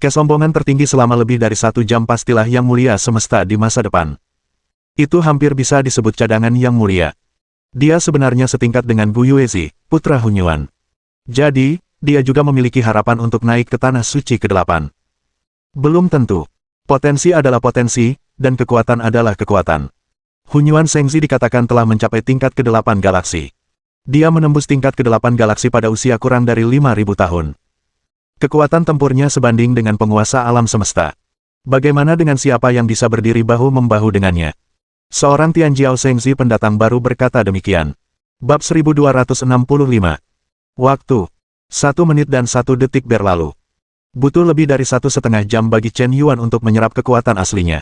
Kesombongan tertinggi selama lebih dari 1 jam pastilah yang mulia semesta di masa depan. Itu hampir bisa disebut cadangan yang mulia. Dia sebenarnya setingkat dengan Gu Yuezi, putra Hunyuan. Jadi, dia juga memiliki harapan untuk naik ke tanah suci ke-8. Belum tentu. Potensi adalah potensi, dan kekuatan adalah kekuatan. Hunyuan Shengzi dikatakan telah mencapai tingkat ke-8 galaksi. Dia menembus tingkat ke-8 galaksi pada usia kurang dari 5.000 tahun. Kekuatan tempurnya sebanding dengan penguasa alam semesta. Bagaimana dengan siapa yang bisa berdiri bahu-membahu dengannya? Seorang Tianjiao Shengzi pendatang baru berkata demikian. Bab 1265. Waktu. 1 menit dan 1 detik berlalu. Butuh lebih dari 1,5 jam bagi Chen Yuan untuk menyerap kekuatan aslinya.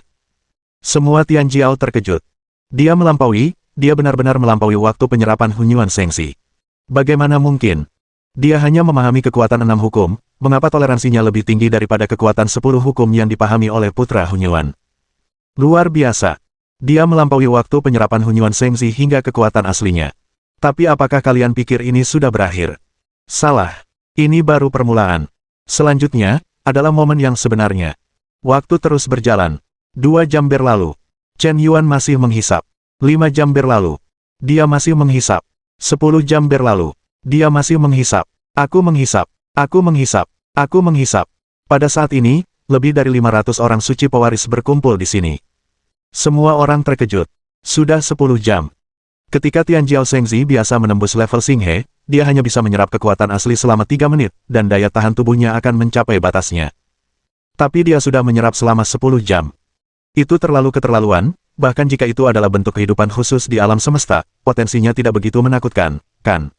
Semua Tianjiao terkejut. Dia benar-benar melampaui waktu penyerapan Hunyuan Shengzi. Bagaimana mungkin? Dia hanya memahami kekuatan 6 hukum, mengapa toleransinya lebih tinggi daripada kekuatan 10 hukum yang dipahami oleh putra Hunyuan. Luar biasa. Dia melampaui waktu penyerapan Hunyuan Shengzi hingga kekuatan aslinya. Tapi apakah kalian pikir ini sudah berakhir? Salah. Ini baru permulaan. Selanjutnya, adalah momen yang sebenarnya. Waktu terus berjalan. 2 jam berlalu. Chen Yuan masih menghisap. 5 jam berlalu. Dia masih menghisap. 10 jam berlalu. Dia masih menghisap. Aku menghisap. Aku menghisap. Aku menghisap. Pada saat ini, lebih dari 500 orang suci pewaris berkumpul di sini. Semua orang terkejut. Sudah 10 jam. Ketika Tianjiao Shengzi biasa menembus level Xinghe, dia hanya bisa menyerap kekuatan asli selama 3 menit, dan daya tahan tubuhnya akan mencapai batasnya. Tapi dia sudah menyerap selama 10 jam. Itu terlalu keterlaluan, bahkan jika itu adalah bentuk kehidupan khusus di alam semesta, potensinya tidak begitu menakutkan, kan?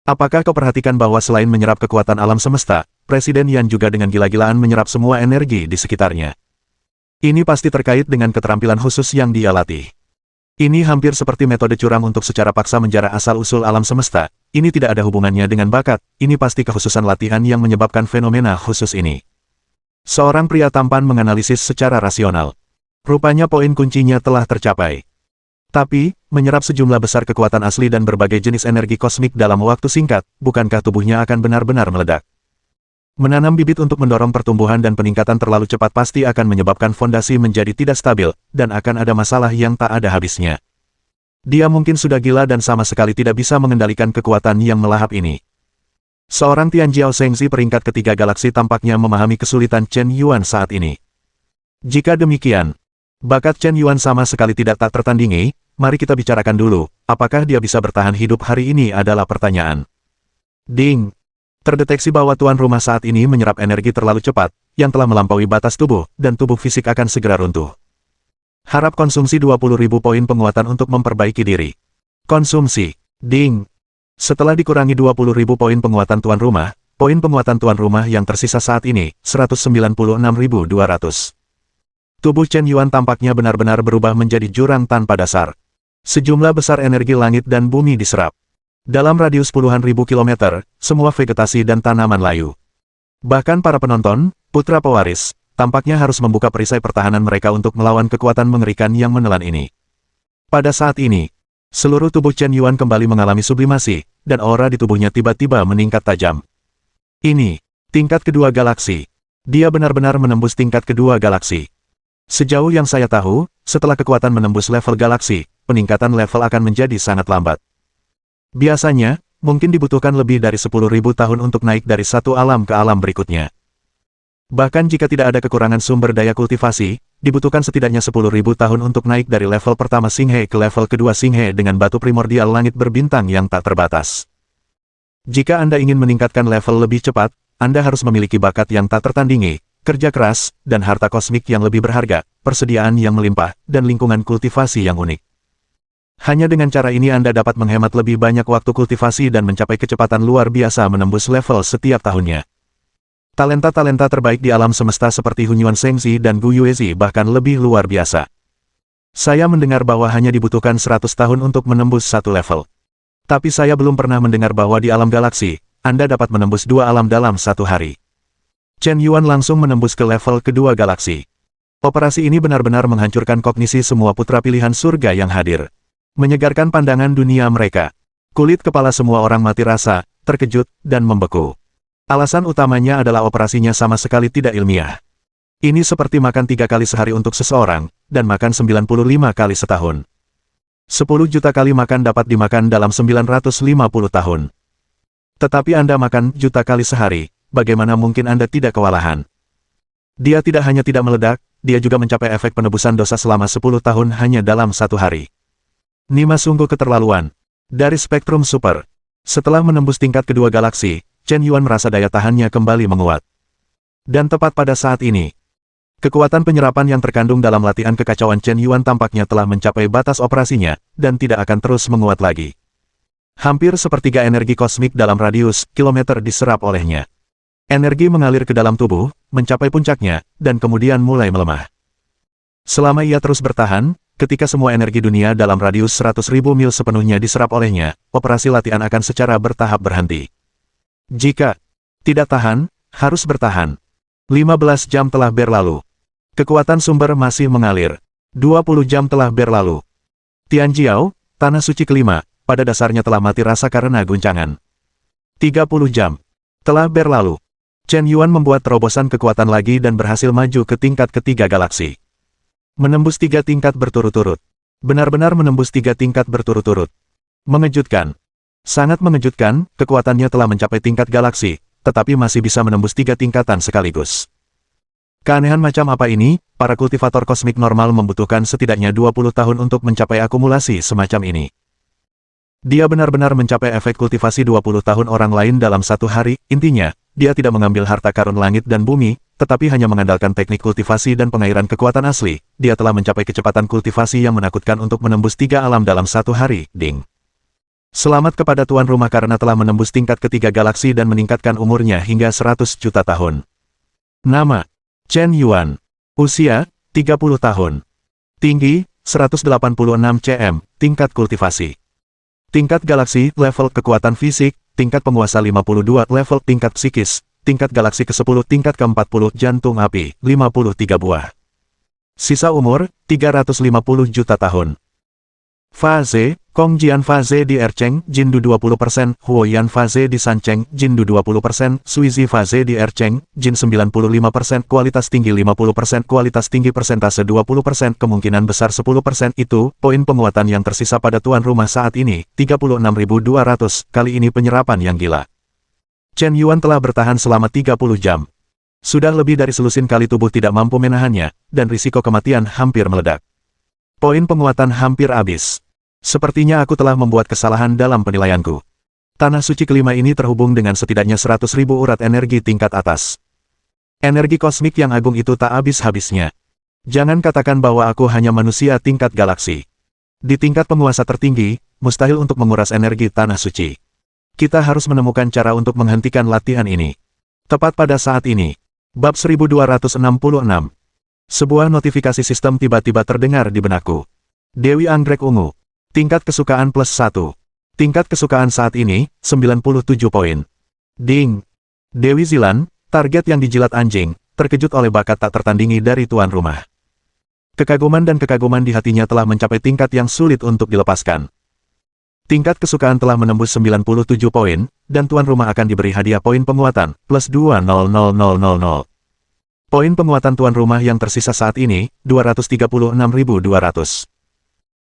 Apakah kau perhatikan bahwa selain menyerap kekuatan alam semesta, Presiden Yan juga dengan gila-gilaan menyerap semua energi di sekitarnya? Ini pasti terkait dengan keterampilan khusus yang dia latih. Ini hampir seperti metode curang untuk secara paksa menjarah asal-usul alam semesta. Ini tidak ada hubungannya dengan bakat, ini pasti kekhususan latihan yang menyebabkan fenomena khusus ini. Seorang pria tampan menganalisis secara rasional. Rupanya poin kuncinya telah tercapai. Tapi, menyerap sejumlah besar kekuatan asli dan berbagai jenis energi kosmik dalam waktu singkat, bukankah tubuhnya akan benar-benar meledak? Menanam bibit untuk mendorong pertumbuhan dan peningkatan terlalu cepat pasti akan menyebabkan fondasi menjadi tidak stabil, dan akan ada masalah yang tak ada habisnya. Dia mungkin sudah gila dan sama sekali tidak bisa mengendalikan kekuatan yang melahap ini. Seorang Tianjiao Shengzi peringkat ketiga galaksi tampaknya memahami kesulitan Chen Yuan saat ini. Jika demikian, Bakat Chen Yuan sama sekali tidak tak tertandingi, mari kita bicarakan dulu, apakah dia bisa bertahan hidup hari ini adalah pertanyaan. Ding! Terdeteksi bahwa tuan rumah saat ini menyerap energi terlalu cepat, yang telah melampaui batas tubuh, dan tubuh fisik akan segera runtuh. Harap konsumsi 20.000 poin penguatan untuk memperbaiki diri. Konsumsi. Ding! Setelah dikurangi 20.000 poin penguatan tuan rumah, poin penguatan tuan rumah yang tersisa saat ini, 196.200. Tubuh Chen Yuan tampaknya benar-benar berubah menjadi jurang tanpa dasar. Sejumlah besar energi langit dan bumi diserap. Dalam radius puluhan ribu kilometer, semua vegetasi dan tanaman layu. Bahkan para penonton, putra pewaris, tampaknya harus membuka perisai pertahanan mereka untuk melawan kekuatan mengerikan yang menelan ini. Pada saat ini, seluruh tubuh Chen Yuan kembali mengalami sublimasi, dan aura di tubuhnya tiba-tiba meningkat tajam. Ini, tingkat kedua galaksi. Dia benar-benar menembus tingkat kedua galaksi. Sejauh yang saya tahu, setelah kekuatan menembus level galaksi, peningkatan level akan menjadi sangat lambat. Biasanya, mungkin dibutuhkan lebih dari 10.000 tahun untuk naik dari satu alam ke alam berikutnya. Bahkan jika tidak ada kekurangan sumber daya kultivasi, dibutuhkan setidaknya 10.000 tahun untuk naik dari level pertama Xinghe ke level kedua Xinghe dengan batu primordial langit berbintang yang tak terbatas. Jika Anda ingin meningkatkan level lebih cepat, Anda harus memiliki bakat yang tak tertandingi, kerja keras, dan harta kosmik yang lebih berharga, persediaan yang melimpah, dan lingkungan kultivasi yang unik. Hanya dengan cara ini Anda dapat menghemat lebih banyak waktu kultivasi dan mencapai kecepatan luar biasa menembus level setiap tahunnya. Talenta-talenta terbaik di alam semesta seperti Hunyuan Shengzi dan Gu Yuezi bahkan lebih luar biasa. Saya mendengar bahwa hanya dibutuhkan 100 tahun untuk menembus satu level. Tapi saya belum pernah mendengar bahwa di alam galaksi, Anda dapat menembus dua alam dalam satu hari. Chen Yuan langsung menembus ke level kedua galaksi. Operasi ini benar-benar menghancurkan kognisi semua putra pilihan surga yang hadir. Menyegarkan pandangan dunia mereka. Kulit kepala semua orang mati rasa, terkejut, dan membeku. Alasan utamanya adalah operasinya sama sekali tidak ilmiah. Ini seperti makan 3 kali sehari untuk seseorang, dan makan 95 kali setahun. 10 juta kali makan dapat dimakan dalam 950 tahun. Tetapi Anda makan juta kali sehari. Bagaimana mungkin Anda tidak kewalahan? Dia tidak hanya tidak meledak, dia juga mencapai efek penebusan dosa selama 10 tahun hanya dalam satu hari. Nima sungguh keterlaluan. Dari spektrum super. Setelah menembus tingkat kedua galaksi, Chen Yuan merasa daya tahannya kembali menguat. Dan tepat pada saat ini, kekuatan penyerapan yang terkandung dalam latihan kekacauan Chen Yuan tampaknya telah mencapai batas operasinya, dan tidak akan terus menguat lagi. Hampir sepertiga energi kosmik dalam radius kilometer diserap olehnya. Energi mengalir ke dalam tubuh, mencapai puncaknya, dan kemudian mulai melemah. Selama ia terus bertahan, ketika semua energi dunia dalam radius 100.000 mil sepenuhnya diserap olehnya, operasi latihan akan secara bertahap berhenti. Jika tidak tahan, harus bertahan. 15 jam telah berlalu. Kekuatan sumber masih mengalir. 20 jam telah berlalu. Tianjiao, tanah suci kelima, pada dasarnya telah mati rasa karena guncangan. 30 jam telah berlalu. Chen Yuan membuat terobosan kekuatan lagi dan berhasil maju ke tingkat ketiga galaksi. Menembus 3 tingkat berturut-turut. Benar-benar menembus 3 tingkat berturut-turut. Mengejutkan. Sangat mengejutkan, kekuatannya telah mencapai tingkat galaksi, tetapi masih bisa menembus 3 tingkatan sekaligus. Keanehan macam apa ini? Para kultivator kosmik normal membutuhkan setidaknya 20 tahun untuk mencapai akumulasi semacam ini. Dia benar-benar mencapai efek kultivasi 20 tahun orang lain dalam satu hari, intinya, dia tidak mengambil harta karun langit dan bumi, tetapi hanya mengandalkan teknik kultivasi dan pengairan kekuatan asli. Dia telah mencapai kecepatan kultivasi yang menakutkan untuk menembus 3 alam dalam satu hari, ding. Selamat kepada tuan rumah karena telah menembus tingkat ketiga galaksi dan meningkatkan umurnya hingga 100 juta tahun. Nama, Chen Yuan. Usia, 30 tahun. Tinggi, 186 cm, tingkat kultivasi. Tingkat galaksi, level kekuatan fisik, tingkat penguasa 52, level tingkat psikis, tingkat galaksi ke-10, tingkat ke-40, jantung api, 53 buah. Sisa umur, 350 juta tahun. Fase, Kongjian fase di Ercheng, Jindu 20%, Huoyan fase di Sancheng, Jindu 20%, Suizi fase di Ercheng, Jin 95%, kualitas tinggi 50%, kualitas tinggi persentase 20%, kemungkinan besar 10%. Itu, poin penguatan yang tersisa pada tuan rumah saat ini, 36.200, kali ini penyerapan yang gila. Chen Yuan telah bertahan selama 30 jam. Sudah lebih dari selusin kali tubuh tidak mampu menahannya, dan risiko kematian hampir meledak. Poin penguatan hampir habis. Sepertinya aku telah membuat kesalahan dalam penilaianku. Tanah suci kelima ini terhubung dengan setidaknya 100.000 urat energi tingkat atas. Energi kosmik yang agung itu tak habis-habisnya. Jangan katakan bahwa aku hanya manusia tingkat galaksi. Di tingkat penguasa tertinggi, mustahil untuk menguras energi tanah suci. Kita harus menemukan cara untuk menghentikan latihan ini. Tepat pada saat ini. Bab 1266. Sebuah notifikasi sistem tiba-tiba terdengar di benakku. Dewi Anggrek Ungu. Tingkat kesukaan +1. Tingkat kesukaan saat ini, 97 poin. Ding. Dewi Zilan, target yang dijilat anjing, terkejut oleh bakat tak tertandingi dari tuan rumah. Kekaguman dan kekaguman di hatinya telah mencapai tingkat yang sulit untuk dilepaskan. Tingkat kesukaan telah menembus 97 poin, dan tuan rumah akan diberi hadiah poin penguatan, +2000000. Poin penguatan tuan rumah yang tersisa saat ini, 236.200.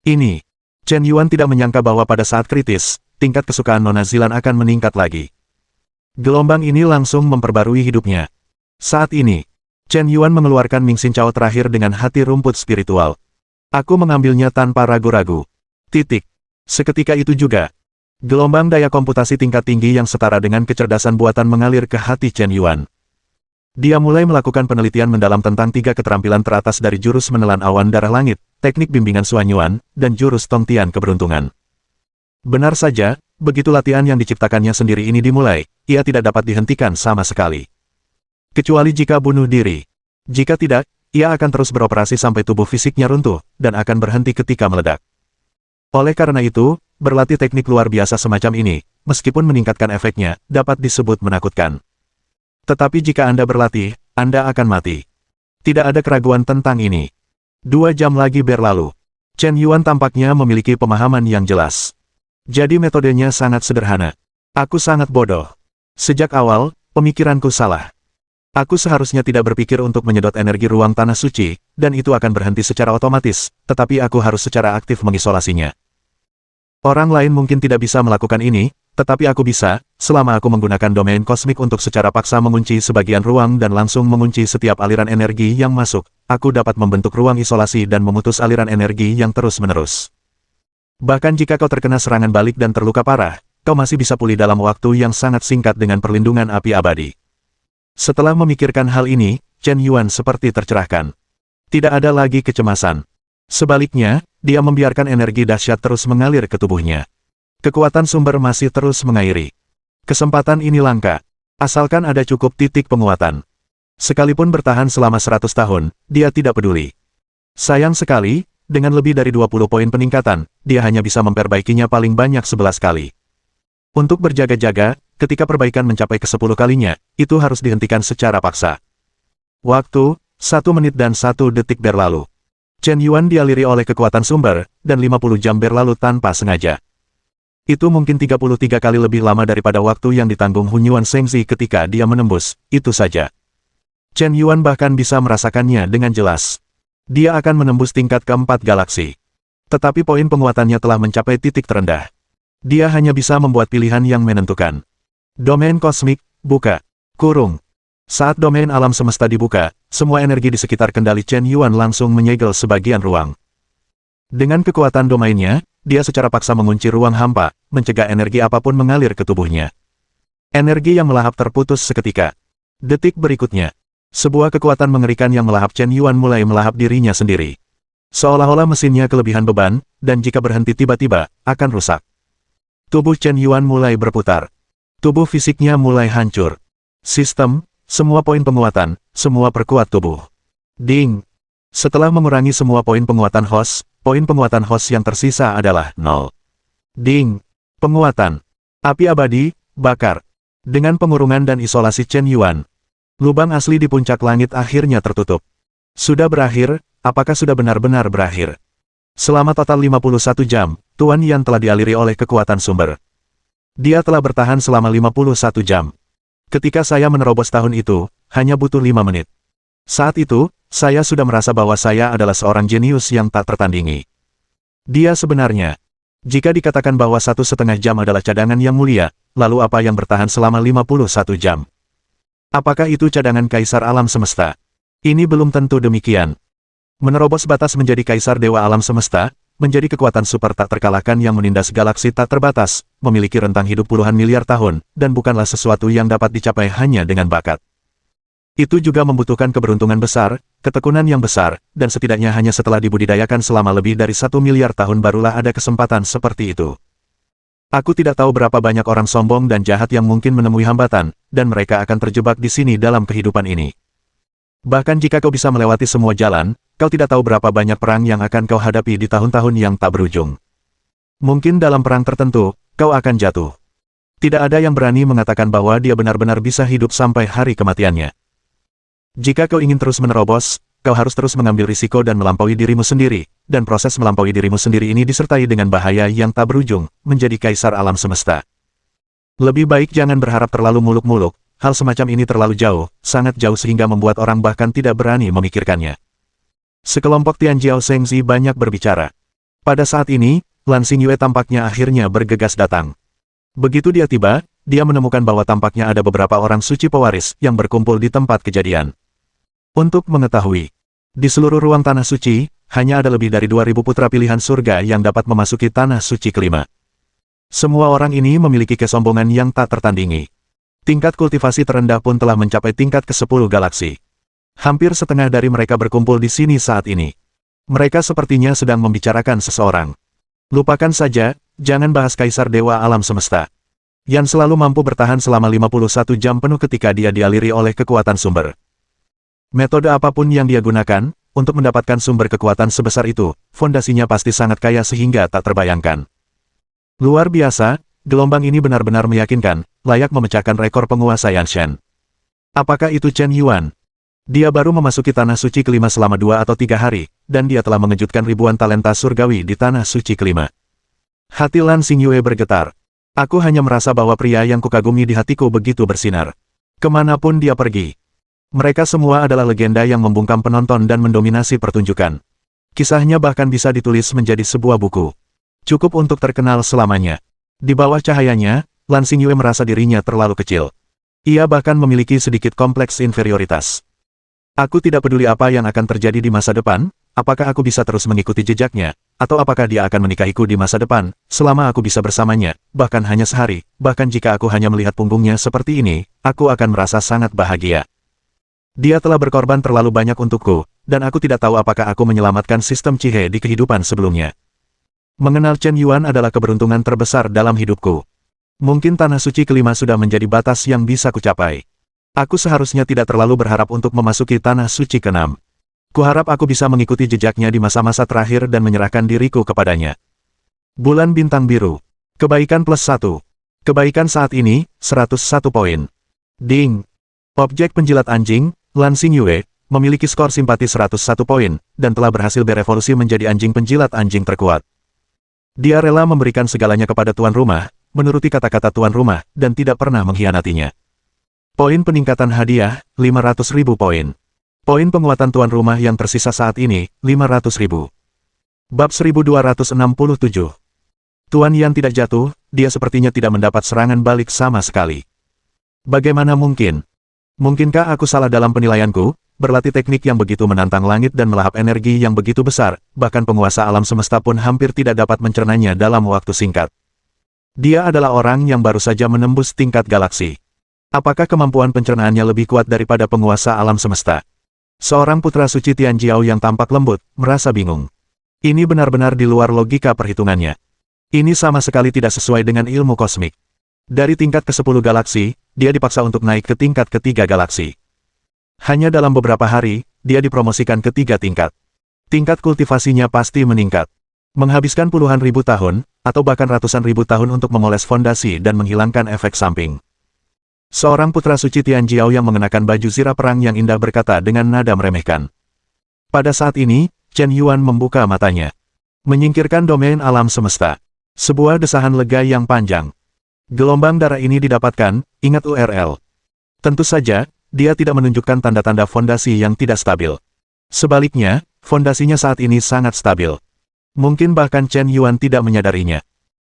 Ini. Chen Yuan tidak menyangka bahwa pada saat kritis, tingkat kesukaan Nona Zilan akan meningkat lagi. Gelombang ini langsung memperbarui hidupnya. Saat ini, Chen Yuan mengeluarkan Ming Xin Chao terakhir dengan hati rumput spiritual. Aku mengambilnya tanpa ragu-ragu. Titik. Seketika itu juga, gelombang daya komputasi tingkat tinggi yang setara dengan kecerdasan buatan mengalir ke hati Chen Yuan. Dia mulai melakukan penelitian mendalam tentang 3 keterampilan teratas dari jurus menelan awan darah langit, teknik bimbingan Suan Yuan, dan jurus Tongtian keberuntungan. Benar saja, begitu latihan yang diciptakannya sendiri ini dimulai, ia tidak dapat dihentikan sama sekali. Kecuali jika bunuh diri. Jika tidak, ia akan terus beroperasi sampai tubuh fisiknya runtuh, dan akan berhenti ketika meledak. Oleh karena itu, berlatih teknik luar biasa semacam ini, meskipun meningkatkan efeknya, dapat disebut menakutkan. Tetapi jika Anda berlatih, Anda akan mati. Tidak ada keraguan tentang ini. 2 jam lagi berlalu. Chen Yuan tampaknya memiliki pemahaman yang jelas. Jadi metodenya sangat sederhana. Aku sangat bodoh. Sejak awal, pemikiranku salah. Aku seharusnya tidak berpikir untuk menyedot energi ruang tanah suci, dan itu akan berhenti secara otomatis, tetapi aku harus secara aktif mengisolasinya. Orang lain mungkin tidak bisa melakukan ini, tetapi aku bisa, selama aku menggunakan domain kosmik untuk secara paksa mengunci sebagian ruang dan langsung mengunci setiap aliran energi yang masuk, aku dapat membentuk ruang isolasi dan memutus aliran energi yang terus-menerus. Bahkan jika kau terkena serangan balik dan terluka parah, kau masih bisa pulih dalam waktu yang sangat singkat dengan perlindungan api abadi. Setelah memikirkan hal ini, Chen Yuan seperti tercerahkan. Tidak ada lagi kecemasan. Sebaliknya, dia membiarkan energi dahsyat terus mengalir ke tubuhnya. Kekuatan sumber masih terus mengairi. Kesempatan ini langka. Asalkan ada cukup titik penguatan. Sekalipun bertahan selama 100 tahun, dia tidak peduli. Sayang sekali, dengan lebih dari 20 poin peningkatan, dia hanya bisa memperbaikinya paling banyak 11 kali. Untuk berjaga-jaga, ketika perbaikan mencapai ke-10 kalinya, itu harus dihentikan secara paksa. Waktu, 1 menit dan 1 detik berlalu. Chen Yuan dialiri oleh kekuatan sumber, dan 50 jam berlalu tanpa sengaja. Itu mungkin 33 kali lebih lama daripada waktu yang ditanggung Hun Yuan Shengzi ketika dia menembus, itu saja. Chen Yuan bahkan bisa merasakannya dengan jelas. Dia akan menembus tingkat keempat galaksi. Tetapi poin penguatannya telah mencapai titik terendah. Dia hanya bisa membuat pilihan yang menentukan. Domain kosmik, buka. Kurung. Saat domain alam semesta dibuka, semua energi di sekitar kendali Chen Yuan langsung menyegel sebagian ruang. Dengan kekuatan domainnya, dia secara paksa mengunci ruang hampa, mencegah energi apapun mengalir ke tubuhnya. Energi yang melahap terputus seketika. Detik berikutnya, sebuah kekuatan mengerikan yang melahap Chen Yuan mulai melahap dirinya sendiri. Seolah-olah mesinnya kelebihan beban, dan jika berhenti tiba-tiba, akan rusak. Tubuh Chen Yuan mulai berputar. Tubuh fisiknya mulai hancur. Sistem, semua poin penguatan, semua perkuat tubuh. Ding. Setelah mengurangi semua poin penguatan host yang tersisa adalah 0. Ding. Penguatan. Api abadi, bakar. Dengan pengurungan dan isolasi Chen Yuan, lubang asli di puncak langit akhirnya tertutup. Sudah berakhir, apakah sudah benar-benar berakhir? Selama total 51 jam, Tuan Yan telah dialiri oleh kekuatan sumber. Dia telah bertahan selama 51 jam. Ketika saya menerobos tahun itu, hanya butuh 5 menit. Saat itu, saya sudah merasa bahwa saya adalah seorang jenius yang tak tertandingi. Dia sebenarnya, jika dikatakan bahwa 1,5 jam adalah cadangan yang mulia, lalu apa yang bertahan selama 51 jam? Apakah itu cadangan kaisar alam semesta? Ini belum tentu demikian. Menerobos batas menjadi kaisar dewa alam semesta, menjadi kekuatan super tak terkalahkan yang menindas galaksi tak terbatas, memiliki rentang hidup puluhan miliar tahun, dan bukanlah sesuatu yang dapat dicapai hanya dengan bakat. Itu juga membutuhkan keberuntungan besar, ketekunan yang besar, dan setidaknya hanya setelah dibudidayakan selama lebih dari 1 miliar tahun barulah ada kesempatan seperti itu. Aku tidak tahu berapa banyak orang sombong dan jahat yang mungkin menemui hambatan, dan mereka akan terjebak di sini dalam kehidupan ini. Bahkan jika kau bisa melewati semua jalan, kau tidak tahu berapa banyak perang yang akan kau hadapi di tahun-tahun yang tak berujung. Mungkin dalam perang tertentu, kau akan jatuh. Tidak ada yang berani mengatakan bahwa dia benar-benar bisa hidup sampai hari kematiannya. Jika kau ingin terus menerobos, kau harus terus mengambil risiko dan melampaui dirimu sendiri, dan proses melampaui dirimu sendiri ini disertai dengan bahaya yang tak berujung, menjadi kaisar alam semesta. Lebih baik jangan berharap terlalu muluk-muluk, hal semacam ini terlalu jauh, sangat jauh sehingga membuat orang bahkan tidak berani memikirkannya. Sekelompok Tianjiao Shengzi banyak berbicara. Pada saat ini, Lan Xingyue tampaknya akhirnya bergegas datang. Begitu dia tiba, dia menemukan bahwa tampaknya ada beberapa orang suci pewaris yang berkumpul di tempat kejadian. Untuk mengetahui, di seluruh ruang tanah suci, hanya ada lebih dari 2.000 putra pilihan surga yang dapat memasuki tanah suci kelima. Semua orang ini memiliki kesombongan yang tak tertandingi. Tingkat kultivasi terendah pun telah mencapai tingkat ke-10 galaksi. Hampir setengah dari mereka berkumpul di sini saat ini. Mereka sepertinya sedang membicarakan seseorang. Lupakan saja, jangan bahas kaisar dewa alam semesta. Yang selalu mampu bertahan selama 51 jam penuh ketika dia dialiri oleh kekuatan sumber. Metode apapun yang dia gunakan, untuk mendapatkan sumber kekuatan sebesar itu, fondasinya pasti sangat kaya sehingga tak terbayangkan. Luar biasa, gelombang ini benar-benar meyakinkan, layak memecahkan rekor penguasa Yanshen. Apakah itu Chen Yuan? Dia baru memasuki tanah suci kelima selama 2 atau 3 hari, dan dia telah mengejutkan ribuan talenta surgawi di tanah suci kelima. Hati Lan Xingyue bergetar. Aku hanya merasa bahwa pria yang kukagumi di hatiku begitu bersinar. Kemanapun dia pergi. Mereka semua adalah legenda yang membungkam penonton dan mendominasi pertunjukan. Kisahnya bahkan bisa ditulis menjadi sebuah buku. Cukup untuk terkenal selamanya. Di bawah cahayanya, Lan Xingyue merasa dirinya terlalu kecil. Ia bahkan memiliki sedikit kompleks inferioritas. Aku tidak peduli apa yang akan terjadi di masa depan, apakah aku bisa terus mengikuti jejaknya, atau apakah dia akan menikahiku di masa depan, selama aku bisa bersamanya, bahkan hanya sehari, bahkan jika aku hanya melihat punggungnya seperti ini, aku akan merasa sangat bahagia. Dia telah berkorban terlalu banyak untukku, dan aku tidak tahu apakah aku menyelamatkan sistem Chihe di kehidupan sebelumnya. Mengenal Chen Yuan adalah keberuntungan terbesar dalam hidupku. Mungkin tanah suci kelima sudah menjadi batas yang bisa kucapai. Aku seharusnya tidak terlalu berharap untuk memasuki tanah suci keenam. Kuharap aku bisa mengikuti jejaknya di masa-masa terakhir dan menyerahkan diriku kepadanya. Bulan bintang biru. Kebaikan +1. Kebaikan saat ini, 101 poin. Ding. Objek penjilat anjing, Lan Xingyue, memiliki skor simpati 101 poin, dan telah berhasil berevolusi menjadi anjing penjilat anjing terkuat. Dia rela memberikan segalanya kepada tuan rumah, menuruti kata-kata tuan rumah, dan tidak pernah mengkhianatinya. Poin peningkatan hadiah, 500.000 poin. Poin penguatan tuan rumah yang tersisa saat ini, 500.000. Bab 1267. Tuan yang tidak jatuh, dia sepertinya tidak mendapat serangan balik sama sekali. Bagaimana mungkin? Mungkinkah aku salah dalam penilaianku? Berlatih teknik yang begitu menantang langit dan melahap energi yang begitu besar, bahkan penguasa alam semesta pun hampir tidak dapat mencernanya dalam waktu singkat. Dia adalah orang yang baru saja menembus tingkat galaksi. Apakah kemampuan pencernaannya lebih kuat daripada penguasa alam semesta? Seorang putra suci Tianjiao yang tampak lembut, merasa bingung. Ini benar-benar di luar logika perhitungannya. Ini sama sekali tidak sesuai dengan ilmu kosmik. Dari tingkat ke-10 galaksi, dia dipaksa untuk naik ke tingkat ke-3 galaksi. Hanya dalam beberapa hari, dia dipromosikan ke 3 tingkat. Tingkat kultivasinya pasti meningkat. Menghabiskan puluhan ribu tahun, atau bahkan ratusan ribu tahun untuk memoles fondasi dan menghilangkan efek samping. Seorang putra suci Tianjiao yang mengenakan baju zirah perang yang indah berkata dengan nada meremehkan. Pada saat ini, Chen Yuan membuka matanya. Menyingkirkan domain alam semesta. Sebuah desahan lega yang panjang. Gelombang darah ini didapatkan, ingat URL. Tentu saja, dia tidak menunjukkan tanda-tanda fondasi yang tidak stabil. Sebaliknya, fondasinya saat ini sangat stabil. Mungkin bahkan Chen Yuan tidak menyadarinya.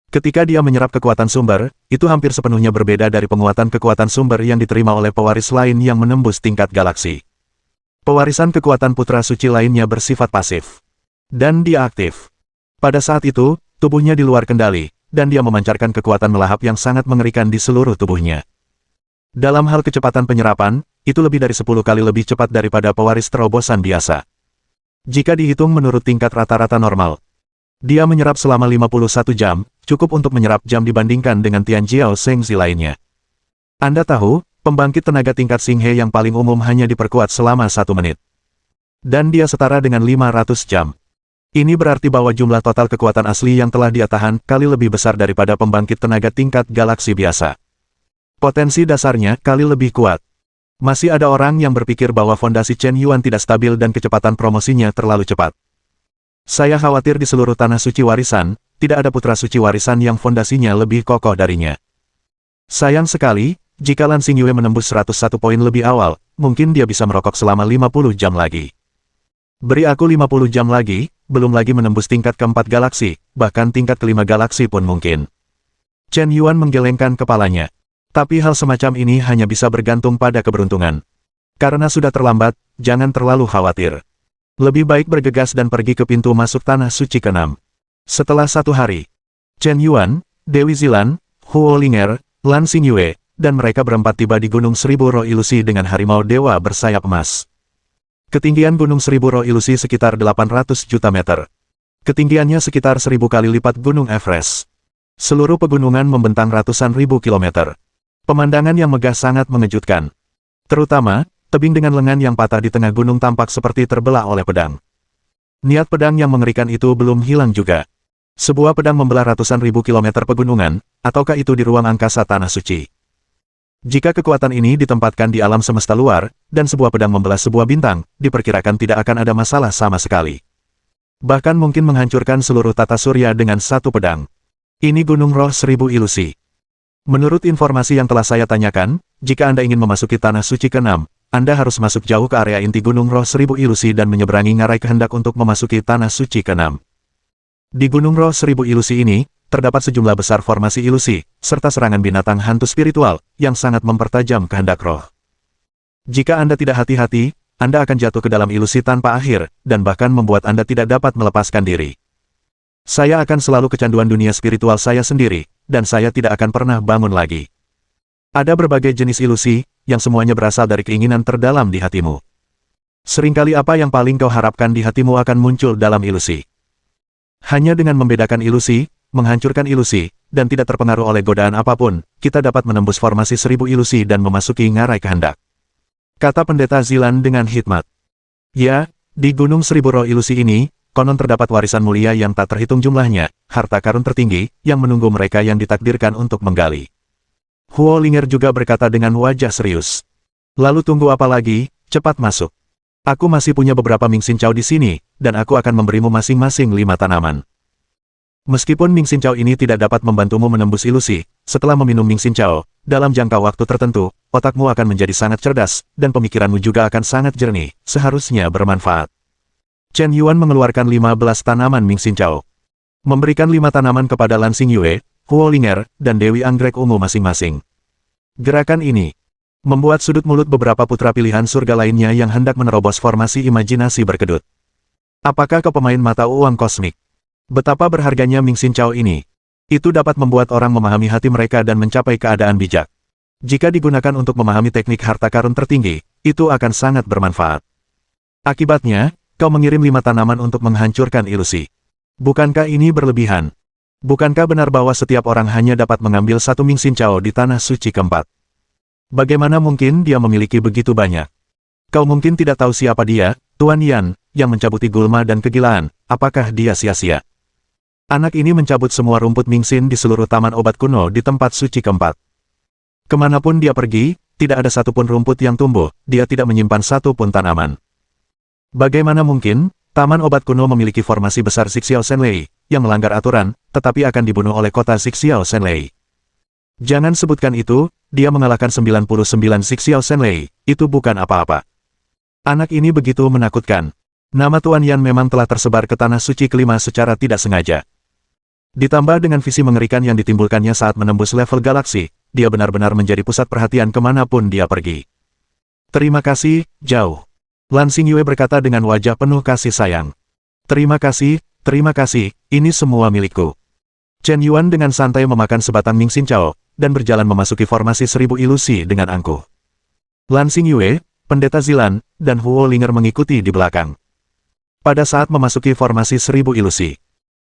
Ketika dia menyerap kekuatan sumber, itu hampir sepenuhnya berbeda dari penguatan kekuatan sumber yang diterima oleh pewaris lain yang menembus tingkat galaksi. Pewarisan kekuatan putra suci lainnya bersifat pasif. Dan dia aktif. Pada saat itu, tubuhnya di luar kendali, dan dia memancarkan kekuatan melahap yang sangat mengerikan di seluruh tubuhnya. Dalam hal kecepatan penyerapan, itu lebih dari 10 kali lebih cepat daripada pewaris terobosan biasa. Jika dihitung menurut tingkat rata-rata normal, dia menyerap selama 51 jam, cukup untuk menyerap jam dibandingkan dengan Tianjiao Shengzi lainnya. Anda tahu, pembangkit tenaga tingkat Xinghe yang paling umum hanya diperkuat selama 1 menit. Dan dia setara dengan 500 jam. Ini berarti bahwa jumlah total kekuatan asli yang telah dia tahan kali lebih besar daripada pembangkit tenaga tingkat galaksi biasa. Potensi dasarnya kali lebih kuat. Masih ada orang yang berpikir bahwa fondasi Chen Yuan tidak stabil dan kecepatan promosinya terlalu cepat. Saya khawatir di seluruh tanah suci warisan, tidak ada putra suci warisan yang fondasinya lebih kokoh darinya. Sayang sekali, jika Lan Xingyue menembus 101 poin lebih awal, mungkin dia bisa merokok selama 50 jam lagi. Beri aku 50 jam lagi, belum lagi menembus tingkat keempat galaksi, bahkan tingkat kelima galaksi pun mungkin. Chen Yuan menggelengkan kepalanya. Tapi hal semacam ini hanya bisa bergantung pada keberuntungan. Karena sudah terlambat, jangan terlalu khawatir. Lebih baik bergegas dan pergi ke pintu masuk tanah suci ke-6. Setelah 1 hari, Chen Yuan, Dewi Zilan, Huo Linger, Lan Xingyue, dan mereka berempat tiba di Gunung Seribu Roh Ilusi dengan harimau dewa bersayap emas. Ketinggian Gunung Seribu Roh Ilusi sekitar 800 juta meter. Ketinggiannya sekitar 1000 kali lipat Gunung Everest. Seluruh pegunungan membentang ratusan ribu kilometer. Pemandangan yang megah sangat mengejutkan. Terutama, tebing dengan lengan yang patah di tengah gunung tampak seperti terbelah oleh pedang. Niat pedang yang mengerikan itu belum hilang juga. Sebuah pedang membelah ratusan ribu kilometer pegunungan, ataukah itu di ruang angkasa tanah suci? Jika kekuatan ini ditempatkan di alam semesta luar, dan sebuah pedang membelah sebuah bintang, diperkirakan tidak akan ada masalah sama sekali. Bahkan mungkin menghancurkan seluruh tata surya dengan satu pedang. Ini Gunung Roh Seribu Ilusi. Menurut informasi yang telah saya tanyakan, jika Anda ingin memasuki tanah suci ke-6, Anda harus masuk jauh ke area inti Gunung Roh Seribu Ilusi dan menyeberangi ngarai kehendak untuk memasuki tanah suci ke-6. Di Gunung Roh Seribu Ilusi ini, terdapat sejumlah besar formasi ilusi, serta serangan binatang hantu spiritual, yang sangat mempertajam kehendak roh. Jika Anda tidak hati-hati, Anda akan jatuh ke dalam ilusi tanpa akhir, dan bahkan membuat Anda tidak dapat melepaskan diri. Saya akan selalu kecanduan dunia spiritual saya sendiri, dan saya tidak akan pernah bangun lagi. Ada berbagai jenis ilusi, yang semuanya berasal dari keinginan terdalam di hatimu. Seringkali apa yang paling kau harapkan di hatimu akan muncul dalam ilusi. Hanya dengan membedakan ilusi, menghancurkan ilusi, dan tidak terpengaruh oleh godaan apapun, kita dapat menembus formasi 1000 ilusi dan memasuki ngarai kehendak. Kata Pendeta Zilan dengan hikmat. Ya, di Gunung Seribu Roh Ilusi ini, konon terdapat warisan mulia yang tak terhitung jumlahnya, harta karun tertinggi, yang menunggu mereka yang ditakdirkan untuk menggali. Huo Linger juga berkata dengan wajah serius. Lalu tunggu apa lagi, cepat masuk. Aku masih punya beberapa Ming Xin Chao di sini, dan aku akan memberimu masing-masing 5 tanaman. Meskipun Ming Xin Chao ini tidak dapat membantumu menembus ilusi, setelah meminum Ming Xin Chao, dalam jangka waktu tertentu, otakmu akan menjadi sangat cerdas, dan pemikiranmu juga akan sangat jernih, seharusnya bermanfaat. Chen Yuan mengeluarkan 15 tanaman Ming Xin Chao. Memberikan 5 tanaman kepada Lan Xingyue, Huo Linger, dan Dewi Anggrek Ungu masing-masing. Gerakan ini membuat sudut mulut beberapa putra pilihan surga lainnya yang hendak menerobos formasi imajinasi berkedut. Apakah kau pemain mata uang kosmik? Betapa berharganya Ming Xin Chao ini. Itu dapat membuat orang memahami hati mereka dan mencapai keadaan bijak. Jika digunakan untuk memahami teknik harta karun tertinggi, itu akan sangat bermanfaat. Akibatnya, kau mengirim 5 tanaman untuk menghancurkan ilusi. Bukankah ini berlebihan? Bukankah benar bahwa setiap orang hanya dapat mengambil 1 Ming Xin Chao di tanah suci keempat? Bagaimana mungkin dia memiliki begitu banyak? Kau mungkin tidak tahu siapa dia, Tuan Yan, yang mencabuti gulma dan kegilaan, apakah dia sia-sia? Anak ini mencabut semua rumput Ming Xin di seluruh taman obat kuno di tempat suci keempat. Kemanapun dia pergi, tidak ada satupun rumput yang tumbuh, dia tidak menyimpan satupun tanaman. Bagaimana mungkin, taman obat kuno memiliki formasi besar Xixiao Shenlei, yang melanggar aturan, tetapi akan dibunuh oleh kota Xixiao Shenlei. Jangan sebutkan itu, dia mengalahkan 99 Xixiao Shenlei, itu bukan apa-apa. Anak ini begitu menakutkan. Nama Tuan Yan memang telah tersebar ke tanah suci kelima secara tidak sengaja. Ditambah dengan visi mengerikan yang ditimbulkannya saat menembus level galaksi, dia benar-benar menjadi pusat perhatian kemanapun dia pergi. Terima kasih, Zhao. Lan Xingyue berkata dengan wajah penuh kasih sayang. Terima kasih, ini semua milikku. Chen Yuan dengan santai memakan sebatang Ming Xin Chao, dan berjalan memasuki formasi 1000 ilusi dengan angkuh. Lan Xingyue, Pendeta Zilan, dan Huo Linger mengikuti di belakang. Pada saat memasuki formasi 1000 ilusi,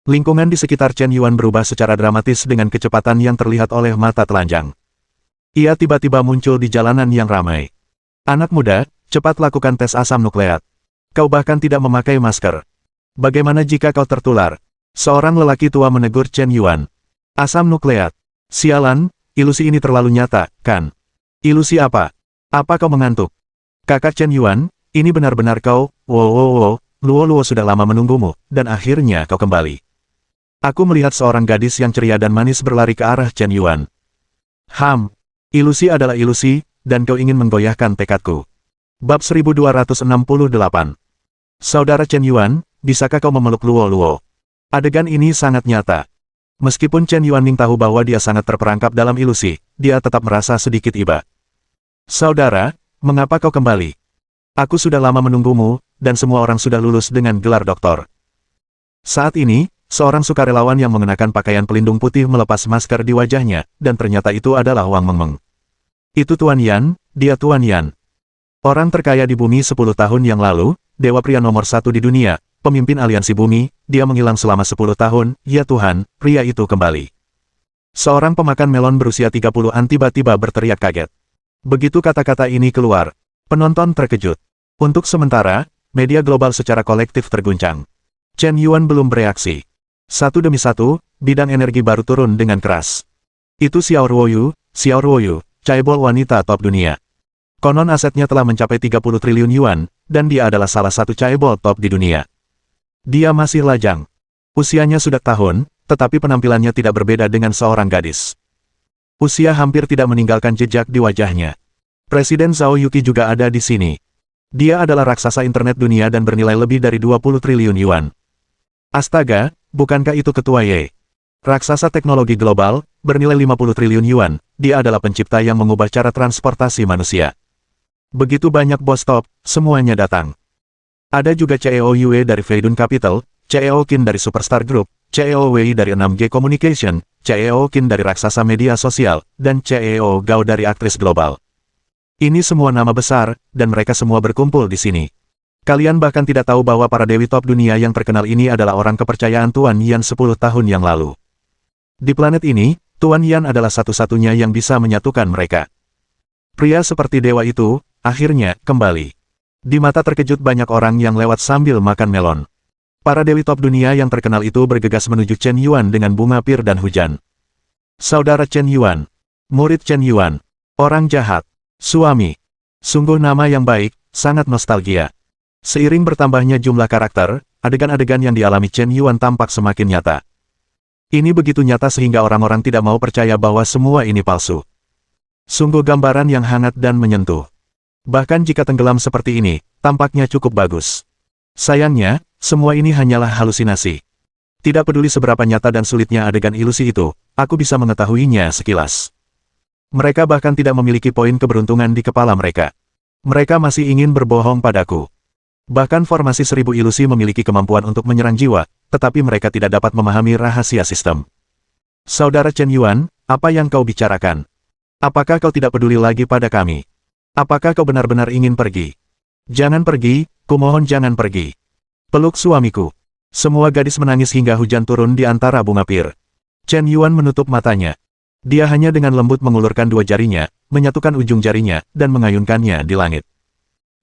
lingkungan di sekitar Chen Yuan berubah secara dramatis dengan kecepatan yang terlihat oleh mata telanjang. Ia tiba-tiba muncul di jalanan yang ramai. Anak muda, cepat lakukan tes asam nukleat. Kau bahkan tidak memakai masker. Bagaimana jika kau tertular? Seorang lelaki tua menegur Chen Yuan. Asam nukleat. Sialan, ilusi ini terlalu nyata, kan? Ilusi apa? Apa kau mengantuk? Kakak Chen Yuan, ini benar-benar kau, Luo Luo sudah lama menunggumu, dan akhirnya kau kembali. Aku melihat seorang gadis yang ceria dan manis berlari ke arah Chen Yuan. Ilusi adalah ilusi, dan kau ingin menggoyahkan tekadku. Bab 1268. Saudara Chen Yuan, bisakah kau memeluk Luo? Adegan ini sangat nyata. Meskipun Chen Yuanming tahu bahwa dia sangat terperangkap dalam ilusi, dia tetap merasa sedikit iba. Saudara, mengapa kau kembali? Aku sudah lama menunggumu, dan semua orang sudah lulus dengan gelar doktor. Saat ini, seorang sukarelawan yang mengenakan pakaian pelindung putih melepas masker di wajahnya, dan ternyata itu adalah Wang Mengmeng. Itu Tuan Yan, dia Tuan Yan. Orang terkaya di bumi 10 tahun yang lalu, dewa pria nomor 1 di dunia, pemimpin aliansi bumi, dia menghilang selama 10 tahun, ya Tuhan, pria itu kembali. Seorang pemakan melon berusia 30-an tiba-tiba berteriak kaget. Begitu kata-kata ini keluar, penonton terkejut. Untuk sementara, media global secara kolektif terguncang. Chen Yuan belum bereaksi. Satu demi satu, bidang energi baru turun dengan keras. Itu Xiao Ruoyu, caebol wanita top dunia. Konon asetnya telah mencapai 30 triliun yuan, dan dia adalah salah satu caebol top di dunia. Dia masih lajang. Usianya sudah tahun, tetapi penampilannya tidak berbeda dengan seorang gadis. Usia hampir tidak meninggalkan jejak di wajahnya. Presiden Zhao Yuqi juga ada di sini. Dia adalah raksasa internet dunia dan bernilai lebih dari 20 triliun yuan. Astaga, bukankah itu ketua Ye? Raksasa teknologi global, bernilai 50 triliun yuan, dia adalah pencipta yang mengubah cara transportasi manusia. Begitu banyak bos top, semuanya datang. Ada juga CEO Yue dari Feidun Capital, CEO Qin dari Superstar Group, CEO Wei dari 6G Communication, CEO Qin dari raksasa media sosial, dan CEO Gao dari aktris global. Ini semua nama besar, dan mereka semua berkumpul di sini. Kalian bahkan tidak tahu bahwa para dewi top dunia yang terkenal ini adalah orang kepercayaan Tuan Yan 10 tahun yang lalu. Di planet ini, Tuan Yan adalah satu-satunya yang bisa menyatukan mereka. Pria seperti dewa itu, akhirnya, kembali. Di mata terkejut banyak orang yang lewat sambil makan melon. Para dewi top dunia yang terkenal itu bergegas menuju Chen Yuan dengan bunga pir dan hujan. Saudara Chen Yuan, murid Chen Yuan, orang jahat, suami. Sungguh nama yang baik, sangat nostalgia. Seiring bertambahnya jumlah karakter, adegan-adegan yang dialami Chen Yuan tampak semakin nyata. Ini begitu nyata sehingga orang-orang tidak mau percaya bahwa semua ini palsu. Sungguh gambaran yang hangat dan menyentuh. Bahkan jika tenggelam seperti ini, tampaknya cukup bagus. Sayangnya, semua ini hanyalah halusinasi. Tidak peduli seberapa nyata dan sulitnya adegan ilusi itu, aku bisa mengetahuinya sekilas. Mereka bahkan tidak memiliki poin keberuntungan di kepala mereka. Mereka masih ingin berbohong padaku. Bahkan formasi 1000 ilusi memiliki kemampuan untuk menyerang jiwa, tetapi mereka tidak dapat memahami rahasia sistem. Saudara Chen Yuan, apa yang kau bicarakan? Apakah kau tidak peduli lagi pada kami? Apakah kau benar-benar ingin pergi? Jangan pergi, kumohon jangan pergi. Peluk suamiku. Semua gadis menangis hingga hujan turun di antara bunga pir. Chen Yuan menutup matanya. Dia hanya dengan lembut mengulurkan dua jarinya, menyatukan ujung jarinya, dan mengayunkannya di langit.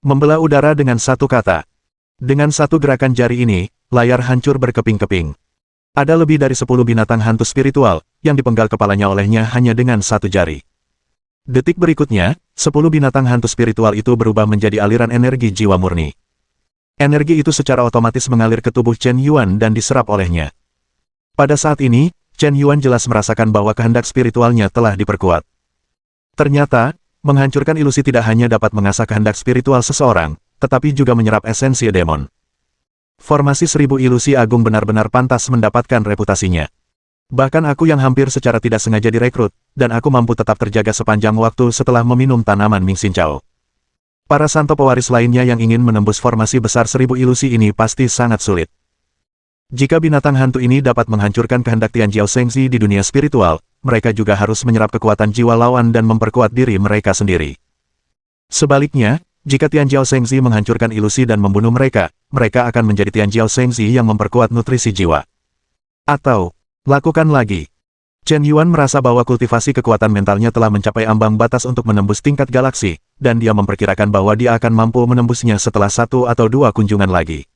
Membelah udara dengan satu kata. Dengan satu gerakan jari ini, layar hancur berkeping-keping. Ada lebih dari 10 binatang hantu spiritual, yang dipenggal kepalanya olehnya hanya dengan satu jari. Detik berikutnya, 10 binatang hantu spiritual itu berubah menjadi aliran energi jiwa murni. Energi itu secara otomatis mengalir ke tubuh Chen Yuan dan diserap olehnya. Pada saat ini, Chen Yuan jelas merasakan bahwa kehendak spiritualnya telah diperkuat. Ternyata, menghancurkan ilusi tidak hanya dapat mengasah kehendak spiritual seseorang, tetapi juga menyerap esensi demon. Formasi 1000 ilusi agung benar-benar pantas mendapatkan reputasinya. Bahkan aku yang hampir secara tidak sengaja direkrut, dan aku mampu tetap terjaga sepanjang waktu setelah meminum tanaman Ming Xin Chao. Para santo pewaris lainnya yang ingin menembus formasi besar 1000 ilusi ini pasti sangat sulit. Jika binatang hantu ini dapat menghancurkan kehendak Tian Jiao Shengzi di dunia spiritual, mereka juga harus menyerap kekuatan jiwa lawan dan memperkuat diri mereka sendiri. Sebaliknya, jika Tian Jiao Shengzi menghancurkan ilusi dan membunuh mereka, mereka akan menjadi Tian Jiao Shengzi yang memperkuat nutrisi jiwa. Atau, lakukan lagi. Chen Yuan merasa bahwa kultivasi kekuatan mentalnya telah mencapai ambang batas untuk menembus tingkat galaksi, dan dia memperkirakan bahwa dia akan mampu menembusnya setelah 1 atau 2 kunjungan lagi.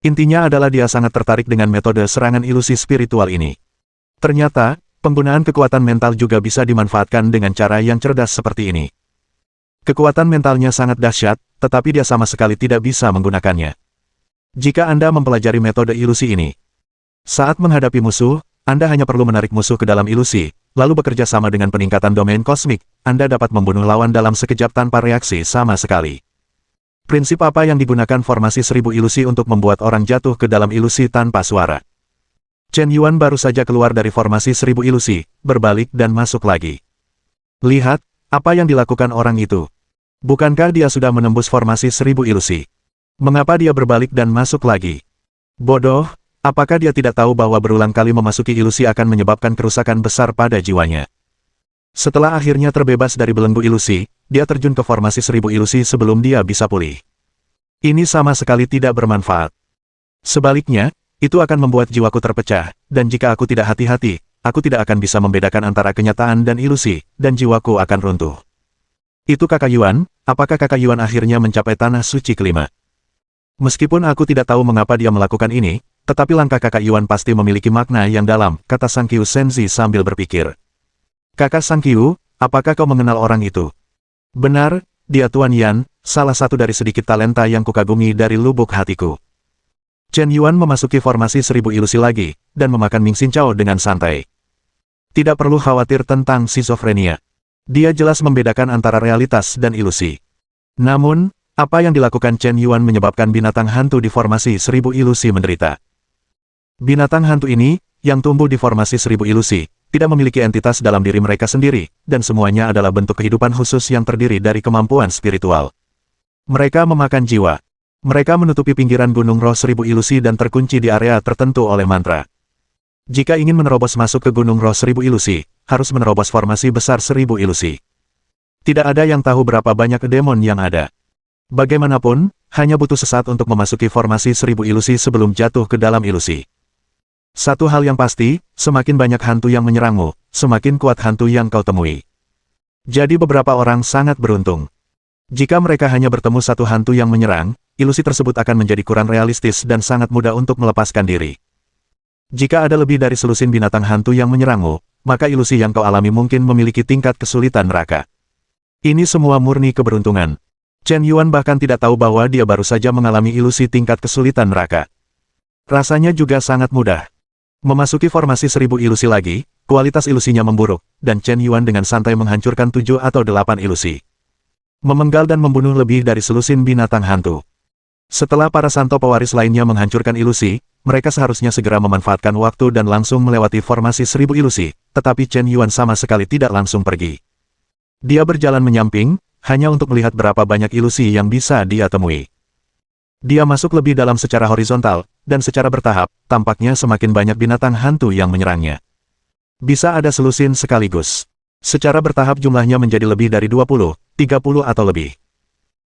Intinya adalah dia sangat tertarik dengan metode serangan ilusi spiritual ini. Ternyata, penggunaan kekuatan mental juga bisa dimanfaatkan dengan cara yang cerdas seperti ini. Kekuatan mentalnya sangat dahsyat, tetapi dia sama sekali tidak bisa menggunakannya. Jika Anda mempelajari metode ilusi ini, saat menghadapi musuh, Anda hanya perlu menarik musuh ke dalam ilusi, lalu bekerja sama dengan peningkatan domain kosmik, Anda dapat membunuh lawan dalam sekejap tanpa reaksi sama sekali. Prinsip apa yang digunakan formasi 1000 ilusi untuk membuat orang jatuh ke dalam ilusi tanpa suara? Chen Yuan baru saja keluar dari formasi 1000 ilusi, berbalik dan masuk lagi. Lihat, apa yang dilakukan orang itu. Bukankah dia sudah menembus formasi 1000 ilusi? Mengapa dia berbalik dan masuk lagi? Bodoh, apakah dia tidak tahu bahwa berulang kali memasuki ilusi akan menyebabkan kerusakan besar pada jiwanya? Setelah akhirnya terbebas dari belenggu ilusi, dia terjun ke formasi 1000 ilusi sebelum dia bisa pulih. Ini sama sekali tidak bermanfaat. Sebaliknya, itu akan membuat jiwaku terpecah, dan jika aku tidak hati-hati, aku tidak akan bisa membedakan antara kenyataan dan ilusi, dan jiwaku akan runtuh. Itu Kakak Yuan, apakah Kakak Yuan akhirnya mencapai tanah suci kelima? Meskipun aku tidak tahu mengapa dia melakukan ini, tetapi langkah Kakak Yuan pasti memiliki makna yang dalam, kata Sang Qiu Shenzi sambil berpikir. Kakak Sang Qiu, apakah kau mengenal orang itu? Benar, dia Tuan Yan, salah satu dari sedikit talenta yang kukagumi dari lubuk hatiku. Chen Yuan memasuki formasi 1000 ilusi lagi, dan memakan Ming Xin Chao dengan santai. Tidak perlu khawatir tentang schizofrenia. Dia jelas membedakan antara realitas dan ilusi. Namun, apa yang dilakukan Chen Yuan menyebabkan binatang hantu di formasi 1000 ilusi menderita. Binatang hantu ini, yang tumbuh di formasi 1000 ilusi, tidak memiliki entitas dalam diri mereka sendiri, dan semuanya adalah bentuk kehidupan khusus yang terdiri dari kemampuan spiritual. Mereka memakan jiwa. Mereka menutupi pinggiran gunung roh 1000 ilusi dan terkunci di area tertentu oleh mantra. Jika ingin menerobos masuk ke gunung roh 1000 ilusi, harus menerobos formasi besar 1000 ilusi. Tidak ada yang tahu berapa banyak demon yang ada. Bagaimanapun, hanya butuh sesaat untuk memasuki formasi 1000 ilusi sebelum jatuh ke dalam ilusi. Satu hal yang pasti, semakin banyak hantu yang menyerangmu, semakin kuat hantu yang kau temui. Jadi beberapa orang sangat beruntung. Jika mereka hanya bertemu satu hantu yang menyerang, ilusi tersebut akan menjadi kurang realistis dan sangat mudah untuk melepaskan diri. Jika ada lebih dari selusin binatang hantu yang menyerangmu, maka ilusi yang kau alami mungkin memiliki tingkat kesulitan neraka. Ini semua murni keberuntungan. Chen Yuan bahkan tidak tahu bahwa dia baru saja mengalami ilusi tingkat kesulitan neraka. Rasanya juga sangat mudah. Memasuki formasi 1000 ilusi lagi, kualitas ilusinya memburuk, dan Chen Yuan dengan santai menghancurkan 7 atau 8 ilusi. Memenggal dan membunuh lebih dari selusin binatang hantu. Setelah para santo pewaris lainnya menghancurkan ilusi, mereka seharusnya segera memanfaatkan waktu dan langsung melewati formasi 1000 ilusi, tetapi Chen Yuan sama sekali tidak langsung pergi. Dia berjalan menyamping, hanya untuk melihat berapa banyak ilusi yang bisa dia temui. Dia masuk lebih dalam secara horizontal, dan secara bertahap, tampaknya semakin banyak binatang hantu yang menyerangnya. Bisa ada selusin sekaligus. Secara bertahap jumlahnya menjadi lebih dari 20, 30 atau lebih.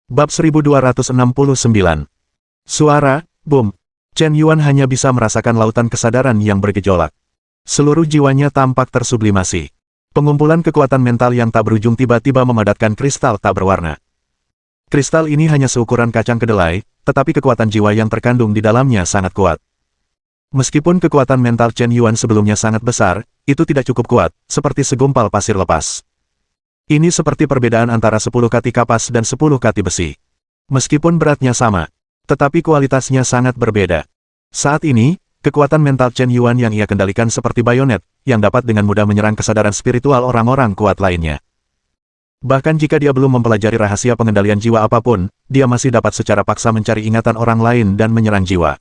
Bab 1269. Suara, boom. Chen Yuan hanya bisa merasakan lautan kesadaran yang bergejolak. Seluruh jiwanya tampak tersublimasi. Pengumpulan kekuatan mental yang tak berujung tiba-tiba memadatkan kristal tak berwarna. Kristal ini hanya seukuran kacang kedelai, tetapi kekuatan jiwa yang terkandung di dalamnya sangat kuat. Meskipun kekuatan mental Chen Yuan sebelumnya sangat besar, itu tidak cukup kuat, seperti segumpal pasir lepas. Ini seperti perbedaan antara 10 kati kapas dan 10 kati besi. Meskipun beratnya sama, tetapi kualitasnya sangat berbeda. Saat ini, kekuatan mental Chen Yuan yang ia kendalikan seperti bayonet, yang dapat dengan mudah menyerang kesadaran spiritual orang-orang kuat lainnya. Bahkan jika dia belum mempelajari rahasia pengendalian jiwa apapun, dia masih dapat secara paksa mencari ingatan orang lain dan menyerang jiwa.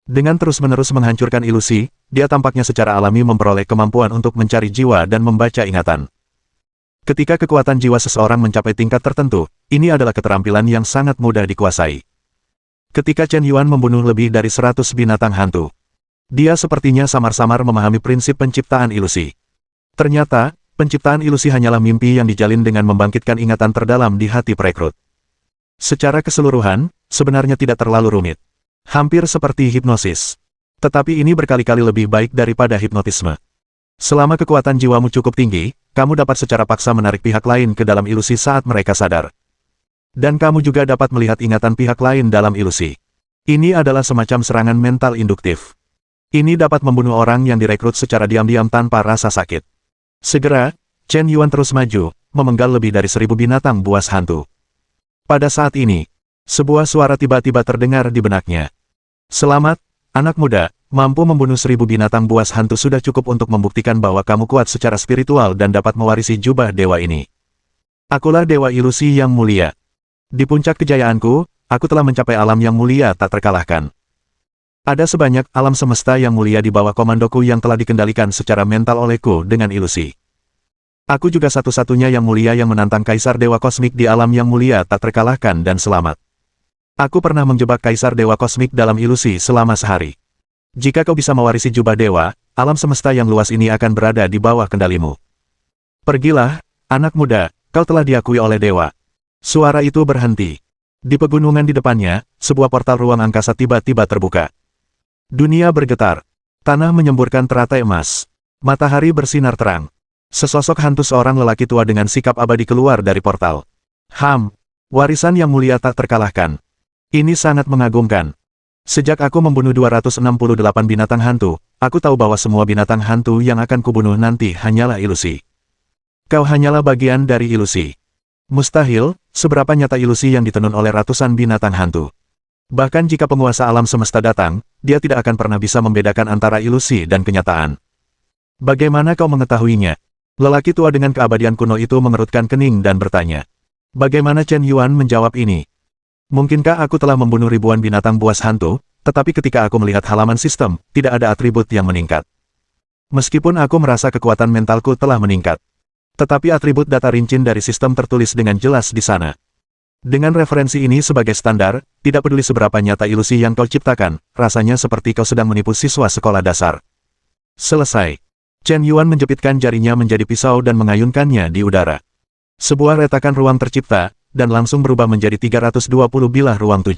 Dengan terus-menerus menghancurkan ilusi, dia tampaknya secara alami memperoleh kemampuan untuk mencari jiwa dan membaca ingatan. Ketika kekuatan jiwa seseorang mencapai tingkat tertentu, ini adalah keterampilan yang sangat mudah dikuasai. Ketika Chen Yuan membunuh lebih dari 100 binatang hantu, dia sepertinya samar-samar memahami prinsip penciptaan ilusi. Ternyata, penciptaan ilusi hanyalah mimpi yang dijalin dengan membangkitkan ingatan terdalam di hati perekrut. Secara keseluruhan, sebenarnya tidak terlalu rumit. Hampir seperti hipnosis. Tetapi ini berkali-kali lebih baik daripada hipnotisme. Selama kekuatan jiwamu cukup tinggi, kamu dapat secara paksa menarik pihak lain ke dalam ilusi saat mereka sadar. Dan kamu juga dapat melihat ingatan pihak lain dalam ilusi. Ini adalah semacam serangan mental induktif. Ini dapat membunuh orang yang direkrut secara diam-diam tanpa rasa sakit. Segera, Chen Yuan terus maju, memenggal lebih dari 1000 binatang buas hantu. Pada saat ini, sebuah suara tiba-tiba terdengar di benaknya. Selamat, anak muda, mampu membunuh 1000 binatang buas hantu sudah cukup untuk membuktikan bahwa kamu kuat secara spiritual dan dapat mewarisi jubah dewa ini. Akulah dewa ilusi yang mulia. Di puncak kejayaanku, aku telah mencapai alam yang mulia tak terkalahkan. Ada sebanyak alam semesta yang mulia di bawah komandoku yang telah dikendalikan secara mental olehku dengan ilusi. Aku juga satu-satunya yang mulia yang menantang Kaisar Dewa Kosmik di alam yang mulia tak terkalahkan dan selamat. Aku pernah menjebak Kaisar Dewa Kosmik dalam ilusi selama sehari. Jika kau bisa mewarisi jubah dewa, alam semesta yang luas ini akan berada di bawah kendalimu. Pergilah, anak muda, kau telah diakui oleh dewa. Suara itu berhenti. Di pegunungan di depannya, sebuah portal ruang angkasa tiba-tiba terbuka. Dunia bergetar. Tanah menyemburkan teratai emas. Matahari bersinar terang. Sesosok hantu seorang lelaki tua dengan sikap abadi keluar dari portal. Warisan yang mulia tak terkalahkan. Ini sangat mengagumkan. Sejak aku membunuh 268 binatang hantu, aku tahu bahwa semua binatang hantu yang akan kubunuh nanti hanyalah ilusi. Kau hanyalah bagian dari ilusi. Mustahil, seberapa nyata ilusi yang ditenun oleh ratusan binatang hantu. Bahkan jika penguasa alam semesta datang, dia tidak akan pernah bisa membedakan antara ilusi dan kenyataan. Bagaimana kau mengetahuinya? Lelaki tua dengan keabadian kuno itu mengerutkan kening dan bertanya. Bagaimana Chen Yuan menjawab ini? Mungkinkah aku telah membunuh ribuan binatang buas hantu, tetapi ketika aku melihat halaman sistem, tidak ada atribut yang meningkat. Meskipun aku merasa kekuatan mentalku telah meningkat. Tetapi atribut data rincin dari sistem tertulis dengan jelas di sana. Dengan referensi ini sebagai standar, tidak peduli seberapa nyata ilusi yang kau ciptakan, rasanya seperti kau sedang menipu siswa sekolah dasar. Selesai. Chen Yuan menjepitkan jarinya menjadi pisau dan mengayunkannya di udara. Sebuah retakan ruang tercipta, dan langsung berubah menjadi 320 bilah ruang 7.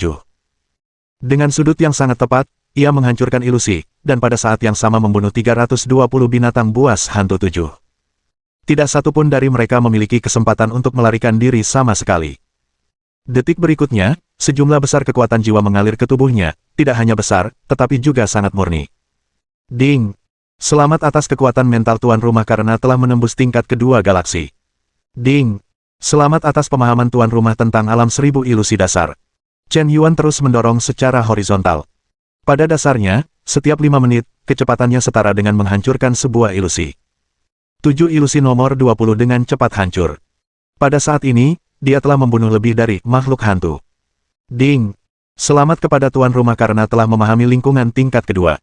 Dengan sudut yang sangat tepat, ia menghancurkan ilusi, dan pada saat yang sama membunuh 320 binatang buas hantu 7. Tidak satupun dari mereka memiliki kesempatan untuk melarikan diri sama sekali. Detik berikutnya, sejumlah besar kekuatan jiwa mengalir ke tubuhnya, tidak hanya besar, tetapi juga sangat murni. Ding! Selamat atas kekuatan mental tuan rumah karena telah menembus tingkat kedua galaksi. Ding! Selamat atas pemahaman tuan rumah tentang alam 1000 ilusi dasar. Chen Yuan terus mendorong secara horizontal. Pada dasarnya, setiap 5 menit, kecepatannya setara dengan menghancurkan sebuah ilusi. 7 ilusi nomor 20 dengan cepat hancur. Pada saat ini, dia telah membunuh lebih dari makhluk hantu. Ding! Selamat kepada tuan rumah karena telah memahami lingkungan tingkat kedua.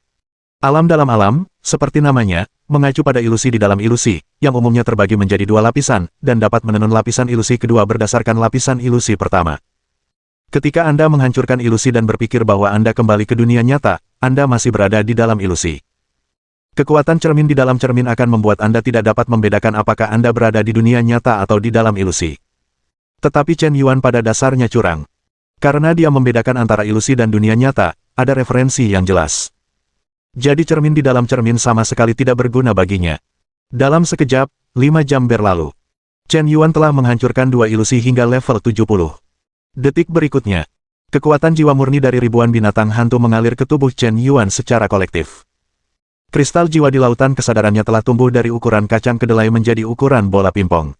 Alam dalam alam, seperti namanya, mengacu pada ilusi di dalam ilusi, yang umumnya terbagi menjadi 2 lapisan, dan dapat menenun lapisan ilusi kedua berdasarkan lapisan ilusi pertama. Ketika Anda menghancurkan ilusi dan berpikir bahwa Anda kembali ke dunia nyata, Anda masih berada di dalam ilusi. Kekuatan cermin di dalam cermin akan membuat Anda tidak dapat membedakan apakah Anda berada di dunia nyata atau di dalam ilusi. Tetapi Chen Yuan pada dasarnya curang. Karena dia membedakan antara ilusi dan dunia nyata, ada referensi yang jelas. Jadi cermin di dalam cermin sama sekali tidak berguna baginya. Dalam sekejap, 5 jam berlalu. Chen Yuan telah menghancurkan 2 ilusi hingga level 70. Detik berikutnya, kekuatan jiwa murni dari ribuan binatang hantu mengalir ke tubuh Chen Yuan secara kolektif. Kristal jiwa di lautan kesadarannya telah tumbuh dari ukuran kacang kedelai menjadi ukuran bola pingpong.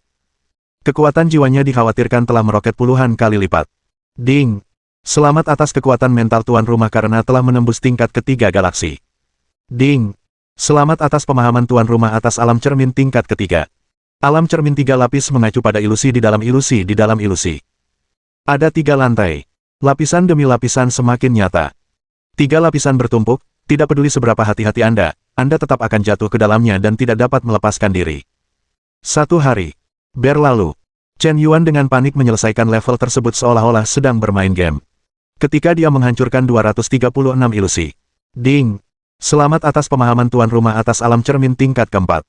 Kekuatan jiwanya dikhawatirkan telah meroket puluhan kali lipat. Ding! Selamat atas kekuatan mental tuan rumah karena telah menembus tingkat ketiga galaksi. Ding! Selamat atas pemahaman tuan rumah atas alam cermin tingkat ketiga. Alam cermin 3 lapis mengacu pada ilusi di dalam ilusi di dalam ilusi. Ada 3 lantai. Lapisan demi lapisan semakin nyata. 3 lapisan bertumpuk, tidak peduli seberapa hati-hati Anda Anda tetap akan jatuh ke dalamnya dan tidak dapat melepaskan diri. Satu hari berlalu. Chen Yuan dengan panik menyelesaikan level tersebut seolah-olah sedang bermain game. Ketika dia menghancurkan 236 ilusi. Ding! Selamat atas pemahaman tuan rumah atas alam cermin tingkat keempat.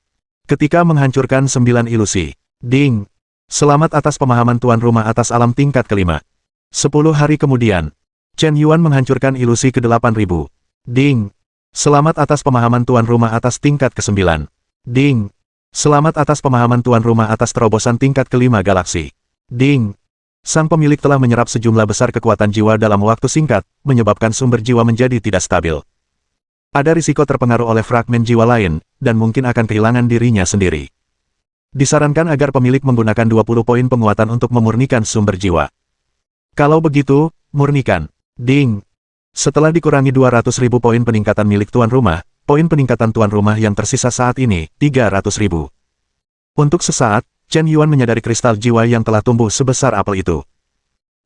Ketika menghancurkan 9 ilusi. Ding! Selamat atas pemahaman tuan rumah atas alam tingkat kelima. 10 hari kemudian. Chen Yuan menghancurkan ilusi ke-8000. Ding! Selamat atas pemahaman tuan rumah atas tingkat ke-9. Ding! Selamat atas pemahaman tuan rumah atas terobosan tingkat kelima galaksi. Ding! Sang pemilik telah menyerap sejumlah besar kekuatan jiwa dalam waktu singkat, menyebabkan sumber jiwa menjadi tidak stabil. Ada risiko terpengaruh oleh fragmen jiwa lain, dan mungkin akan kehilangan dirinya sendiri. Disarankan agar pemilik menggunakan 20 poin penguatan untuk memurnikan sumber jiwa. Kalau begitu, murnikan. Ding! Setelah dikurangi 200.000 poin peningkatan milik tuan rumah, poin peningkatan tuan rumah yang tersisa saat ini, 300.000. Untuk sesaat, Chen Yuan menyadari kristal jiwa yang telah tumbuh sebesar apel itu.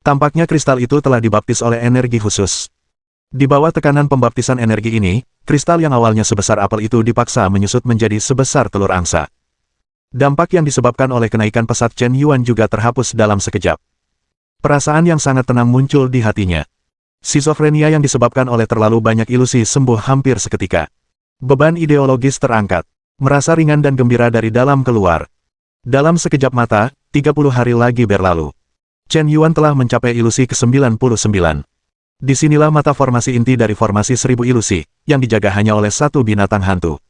Tampaknya kristal itu telah dibaptis oleh energi khusus. Di bawah tekanan pembaptisan energi ini, kristal yang awalnya sebesar apel itu dipaksa menyusut menjadi sebesar telur angsa. Dampak yang disebabkan oleh kenaikan pesat Chen Yuan juga terhapus dalam sekejap. Perasaan yang sangat tenang muncul di hatinya. Skizofrenia yang disebabkan oleh terlalu banyak ilusi sembuh hampir seketika. Beban ideologis terangkat. Merasa ringan dan gembira dari dalam keluar. Dalam sekejap mata, 30 hari lagi berlalu. Chen Yuan telah mencapai ilusi ke-99. Disinilah mata formasi inti dari formasi 1000 ilusi, yang dijaga hanya oleh satu binatang hantu.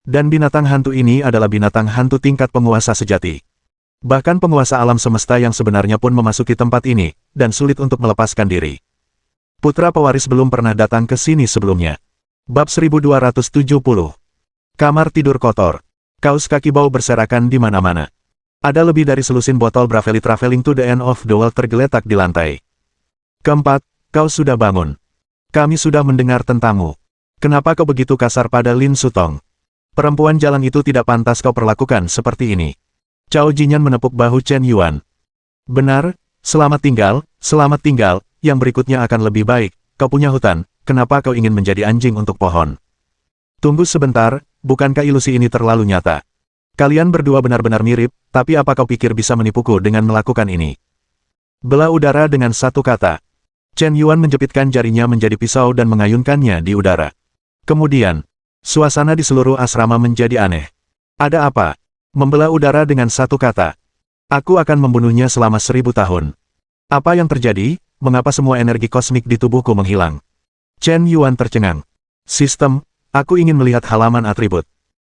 Dan binatang hantu ini adalah binatang hantu tingkat penguasa sejati. Bahkan penguasa alam semesta yang sebenarnya pun memasuki tempat ini, dan sulit untuk melepaskan diri. Putra pewaris belum pernah datang ke sini sebelumnya. Bab 1270. Kamar tidur kotor. Kaos kaki bau berserakan di mana-mana. Ada lebih dari selusin botol Bravely Traveling to the End of the World tergeletak di lantai. Keempat, kau sudah bangun. Kami sudah mendengar tentangmu. Kenapa kau begitu kasar pada Lin Sutong? Perempuan jalan itu tidak pantas kau perlakukan seperti ini. Cao Jinyan menepuk bahu Chen Yuan. Benar, selamat tinggal, yang berikutnya akan lebih baik. Kau punya hutan. Kenapa kau ingin menjadi anjing untuk pohon? Tunggu sebentar, bukankah ilusi ini terlalu nyata? Kalian berdua benar-benar mirip, tapi apa kau pikir bisa menipuku dengan melakukan ini? Belah udara dengan satu kata. Chen Yuan menjepitkan jarinya menjadi pisau dan mengayunkannya di udara. Kemudian, suasana di seluruh asrama menjadi aneh. Ada apa? Membelah udara dengan satu kata. Aku akan membunuhnya selama 1000 tahun. Apa yang terjadi? Mengapa semua energi kosmik di tubuhku menghilang? Chen Yuan tercengang. Sistem, aku ingin melihat halaman atribut.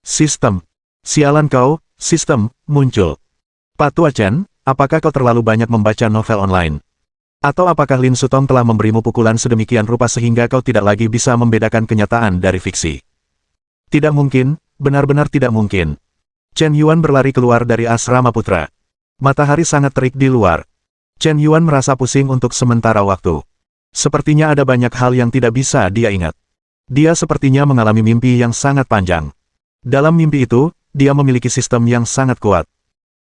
Sistem. Sialan kau, sistem, muncul. Pak Tua Chen, apakah kau terlalu banyak membaca novel online? Atau apakah Lin Sutong telah memberimu pukulan sedemikian rupa sehingga kau tidak lagi bisa membedakan kenyataan dari fiksi? Tidak mungkin, benar-benar tidak mungkin. Chen Yuan berlari keluar dari asrama putra. Matahari sangat terik di luar. Chen Yuan merasa pusing untuk sementara waktu. Sepertinya ada banyak hal yang tidak bisa dia ingat. Dia sepertinya mengalami mimpi yang sangat panjang. Dalam mimpi itu, dia memiliki sistem yang sangat kuat.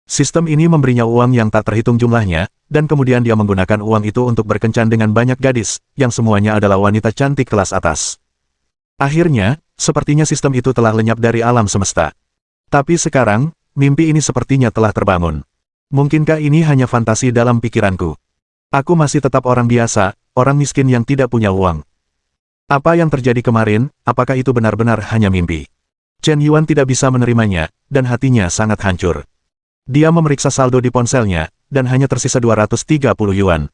Sistem ini memberinya uang yang tak terhitung jumlahnya, dan kemudian dia menggunakan uang itu untuk berkencan dengan banyak gadis, yang semuanya adalah wanita cantik kelas atas. Akhirnya, sepertinya sistem itu telah lenyap dari alam semesta. Tapi sekarang, mimpi ini sepertinya telah terbangun. Mungkinkah ini hanya fantasi dalam pikiranku? Aku masih tetap orang biasa, orang miskin yang tidak punya uang. Apa yang terjadi kemarin, apakah itu benar-benar hanya mimpi? Chen Yuan tidak bisa menerimanya, dan hatinya sangat hancur. Dia memeriksa saldo di ponselnya, dan hanya tersisa 230 yuan.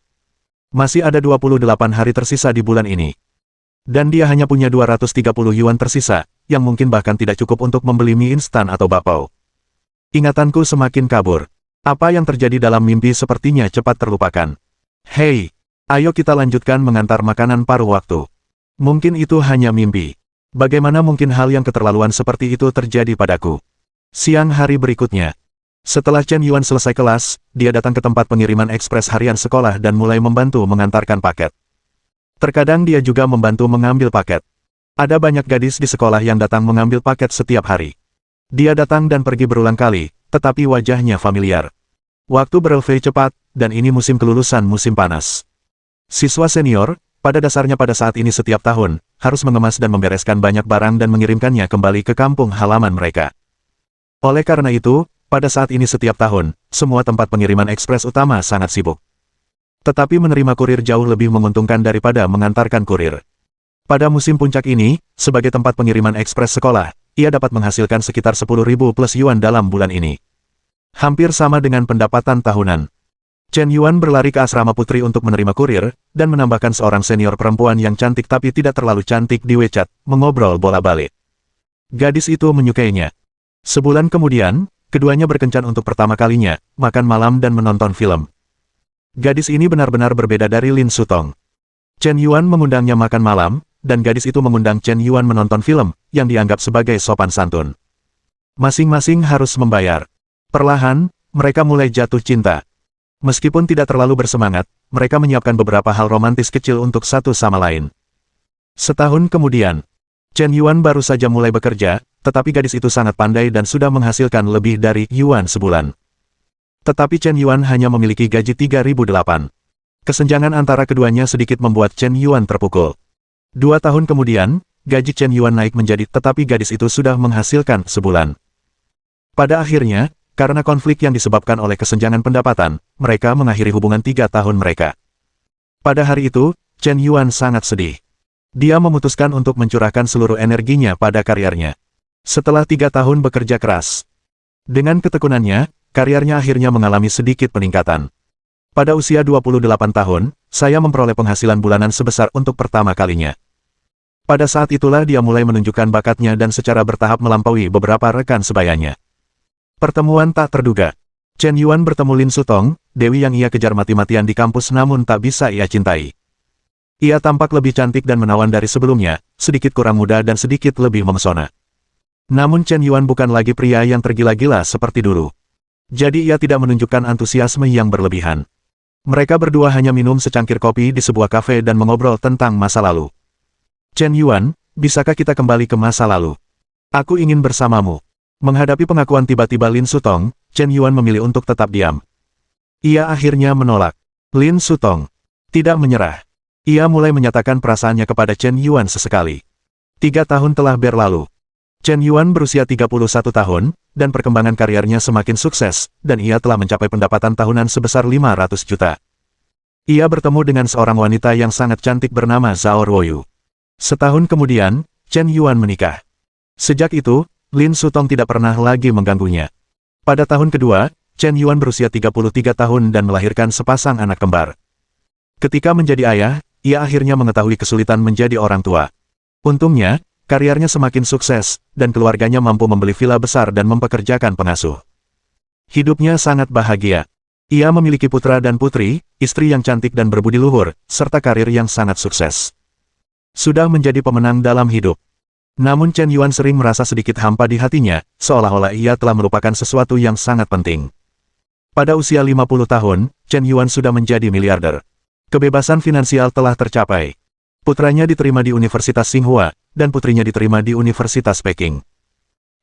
Masih ada 28 hari tersisa di bulan ini. Dan dia hanya punya 230 yuan tersisa, yang mungkin bahkan tidak cukup untuk membeli mie instan atau bakpao. Ingatanku semakin kabur. Apa yang terjadi dalam mimpi sepertinya cepat terlupakan. Hei, ayo kita lanjutkan mengantar makanan paruh waktu. Mungkin itu hanya mimpi. Bagaimana mungkin hal yang keterlaluan seperti itu terjadi padaku? Siang hari berikutnya. Setelah Chen Yuan selesai kelas, dia datang ke tempat pengiriman ekspres harian sekolah dan mulai membantu mengantarkan paket. Terkadang dia juga membantu mengambil paket. Ada banyak gadis di sekolah yang datang mengambil paket setiap hari. Dia datang dan pergi berulang kali, tetapi wajahnya familiar. Waktu berlalu cepat, dan ini musim kelulusan musim panas. Siswa senior, Pada dasarnya pada saat ini setiap tahun, harus mengemas dan membereskan banyak barang dan mengirimkannya kembali ke kampung halaman mereka. Oleh karena itu, pada saat ini setiap tahun, semua tempat pengiriman ekspres utama sangat sibuk. Tetapi menerima kurir jauh lebih menguntungkan daripada mengantarkan kurir. Pada musim puncak ini, sebagai tempat pengiriman ekspres sekolah, ia dapat menghasilkan sekitar 10.000 plus yuan dalam bulan ini. Hampir sama dengan pendapatan tahunan. Chen Yuan berlari ke asrama putri untuk menerima kurir, dan menambahkan seorang senior perempuan yang cantik tapi tidak terlalu cantik di WeChat, mengobrol bola-balik. Gadis itu menyukainya. Sebulan kemudian, keduanya berkencan untuk pertama kalinya, makan malam dan menonton film. Gadis ini benar-benar berbeda dari Lin Sutong. Chen Yuan mengundangnya makan malam, dan gadis itu mengundang Chen Yuan menonton film, yang dianggap sebagai sopan santun. Masing-masing harus membayar. Perlahan, mereka mulai jatuh cinta. Meskipun tidak terlalu bersemangat, mereka menyiapkan beberapa hal romantis kecil untuk satu sama lain. Setahun kemudian, Chen Yuan baru saja mulai bekerja, tetapi gadis itu sangat pandai dan sudah menghasilkan lebih dari yuan sebulan. Tetapi Chen Yuan hanya memiliki gaji 3.008. Kesenjangan antara keduanya sedikit membuat Chen Yuan terpukul. 2 tahun kemudian, gaji Chen Yuan naik menjadi tetapi gadis itu sudah menghasilkan sebulan. Pada akhirnya, karena konflik yang disebabkan oleh kesenjangan pendapatan, mereka mengakhiri hubungan 3 tahun mereka. Pada hari itu, Chen Yuan sangat sedih. Dia memutuskan untuk mencurahkan seluruh energinya pada karirnya. Setelah 3 tahun bekerja keras, dengan ketekunannya, karirnya akhirnya mengalami sedikit peningkatan. Pada usia 28 tahun, saya memperoleh penghasilan bulanan sebesar untuk pertama kalinya. Pada saat itulah dia mulai menunjukkan bakatnya dan secara bertahap melampaui beberapa rekan sebayanya. Pertemuan tak terduga. Chen Yuan bertemu Lin Sutong, dewi yang ia kejar mati-matian di kampus namun tak bisa ia cintai. Ia tampak lebih cantik dan menawan dari sebelumnya, sedikit kurang muda dan sedikit lebih memesona. Namun Chen Yuan bukan lagi pria yang tergila-gila seperti dulu. Jadi ia tidak menunjukkan antusiasme yang berlebihan. Mereka berdua hanya minum secangkir kopi di sebuah kafe dan mengobrol tentang masa lalu. Chen Yuan, bisakah kita kembali ke masa lalu? Aku ingin bersamamu. Menghadapi pengakuan tiba-tiba Lin Sutong, Chen Yuan memilih untuk tetap diam. Ia akhirnya menolak. Lin Sutong tidak menyerah. Ia mulai menyatakan perasaannya kepada Chen Yuan sesekali. 3 tahun telah berlalu. Chen Yuan berusia 31 tahun, dan perkembangan karirnya semakin sukses, dan ia telah mencapai pendapatan tahunan sebesar 500 juta. Ia bertemu dengan seorang wanita yang sangat cantik bernama Zhao Ruoyu. Setahun kemudian, Chen Yuan menikah. Sejak itu, Lin Sutong tidak pernah lagi mengganggunya. Pada tahun kedua, Chen Yuan berusia 33 tahun dan melahirkan sepasang anak kembar. Ketika menjadi ayah, ia akhirnya mengetahui kesulitan menjadi orang tua. Untungnya, karirnya semakin sukses, dan keluarganya mampu membeli villa besar dan mempekerjakan pengasuh. Hidupnya sangat bahagia. Ia memiliki putra dan putri, istri yang cantik dan berbudi luhur, serta karir yang sangat sukses. Sudah menjadi pemenang dalam hidup. Namun Chen Yuan sering merasa sedikit hampa di hatinya, seolah-olah ia telah melupakan sesuatu yang sangat penting. Pada usia 50 tahun, Chen Yuan sudah menjadi miliarder. Kebebasan finansial telah tercapai. Putranya diterima di Universitas Tsinghua, dan putrinya diterima di Universitas Peking.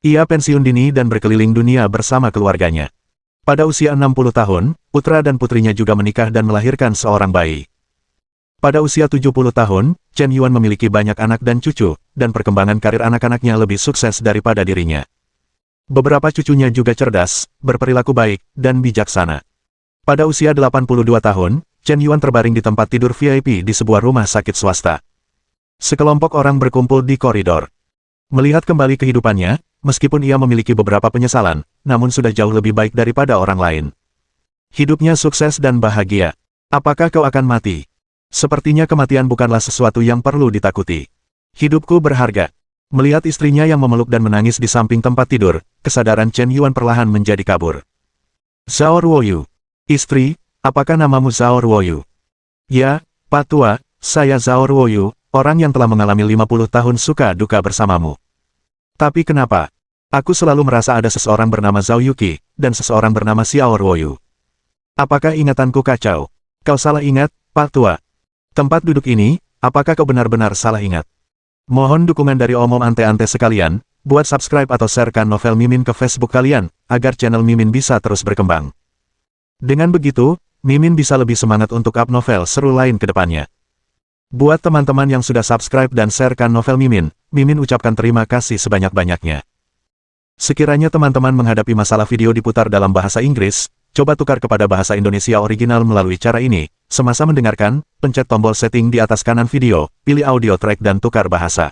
Ia pensiun dini dan berkeliling dunia bersama keluarganya. Pada usia 60 tahun, putra dan putrinya juga menikah dan melahirkan seorang bayi. Pada usia 70 tahun, Chen Yuan memiliki banyak anak dan cucu, dan perkembangan karir anak-anaknya lebih sukses daripada dirinya. Beberapa cucunya juga cerdas, berperilaku baik, dan bijaksana. Pada usia 82 tahun, Chen Yuan terbaring di tempat tidur VIP di sebuah rumah sakit swasta. Sekelompok orang berkumpul di koridor. Melihat kembali kehidupannya, meskipun ia memiliki beberapa penyesalan, namun sudah jauh lebih baik daripada orang lain. Hidupnya sukses dan bahagia. Apakah kau akan mati? Sepertinya kematian bukanlah sesuatu yang perlu ditakuti. Hidupku berharga. Melihat istrinya yang memeluk dan menangis di samping tempat tidur, kesadaran Chen Yuan perlahan menjadi kabur. Zhao Ruoyu. Istri, apakah namamu Zhao Ruoyu? Ya, Pak Tua, saya Zhao Ruoyu, orang yang telah mengalami 50 tahun suka duka bersamamu. Tapi kenapa? Aku selalu merasa ada seseorang bernama Zhao Yuqi, dan seseorang bernama Xiao Ruoyu. Apakah ingatanku kacau? Kau salah ingat, Pak Tua. Tempat duduk ini, apakah kau benar-benar salah ingat? Mohon dukungan dari omom ante-ante sekalian, buat subscribe atau sharekan novel Mimin ke Facebook kalian, agar channel Mimin bisa terus berkembang. Dengan begitu, Mimin bisa lebih semangat untuk up novel seru lain ke depannya. Buat teman-teman yang sudah subscribe dan sharekan novel Mimin, Mimin ucapkan terima kasih sebanyak-banyaknya. Sekiranya teman-teman menghadapi masalah video diputar dalam bahasa Inggris, coba tukar kepada bahasa Indonesia original melalui cara ini. Semasa mendengarkan, pencet tombol setting di atas kanan video, pilih audio track dan tukar bahasa.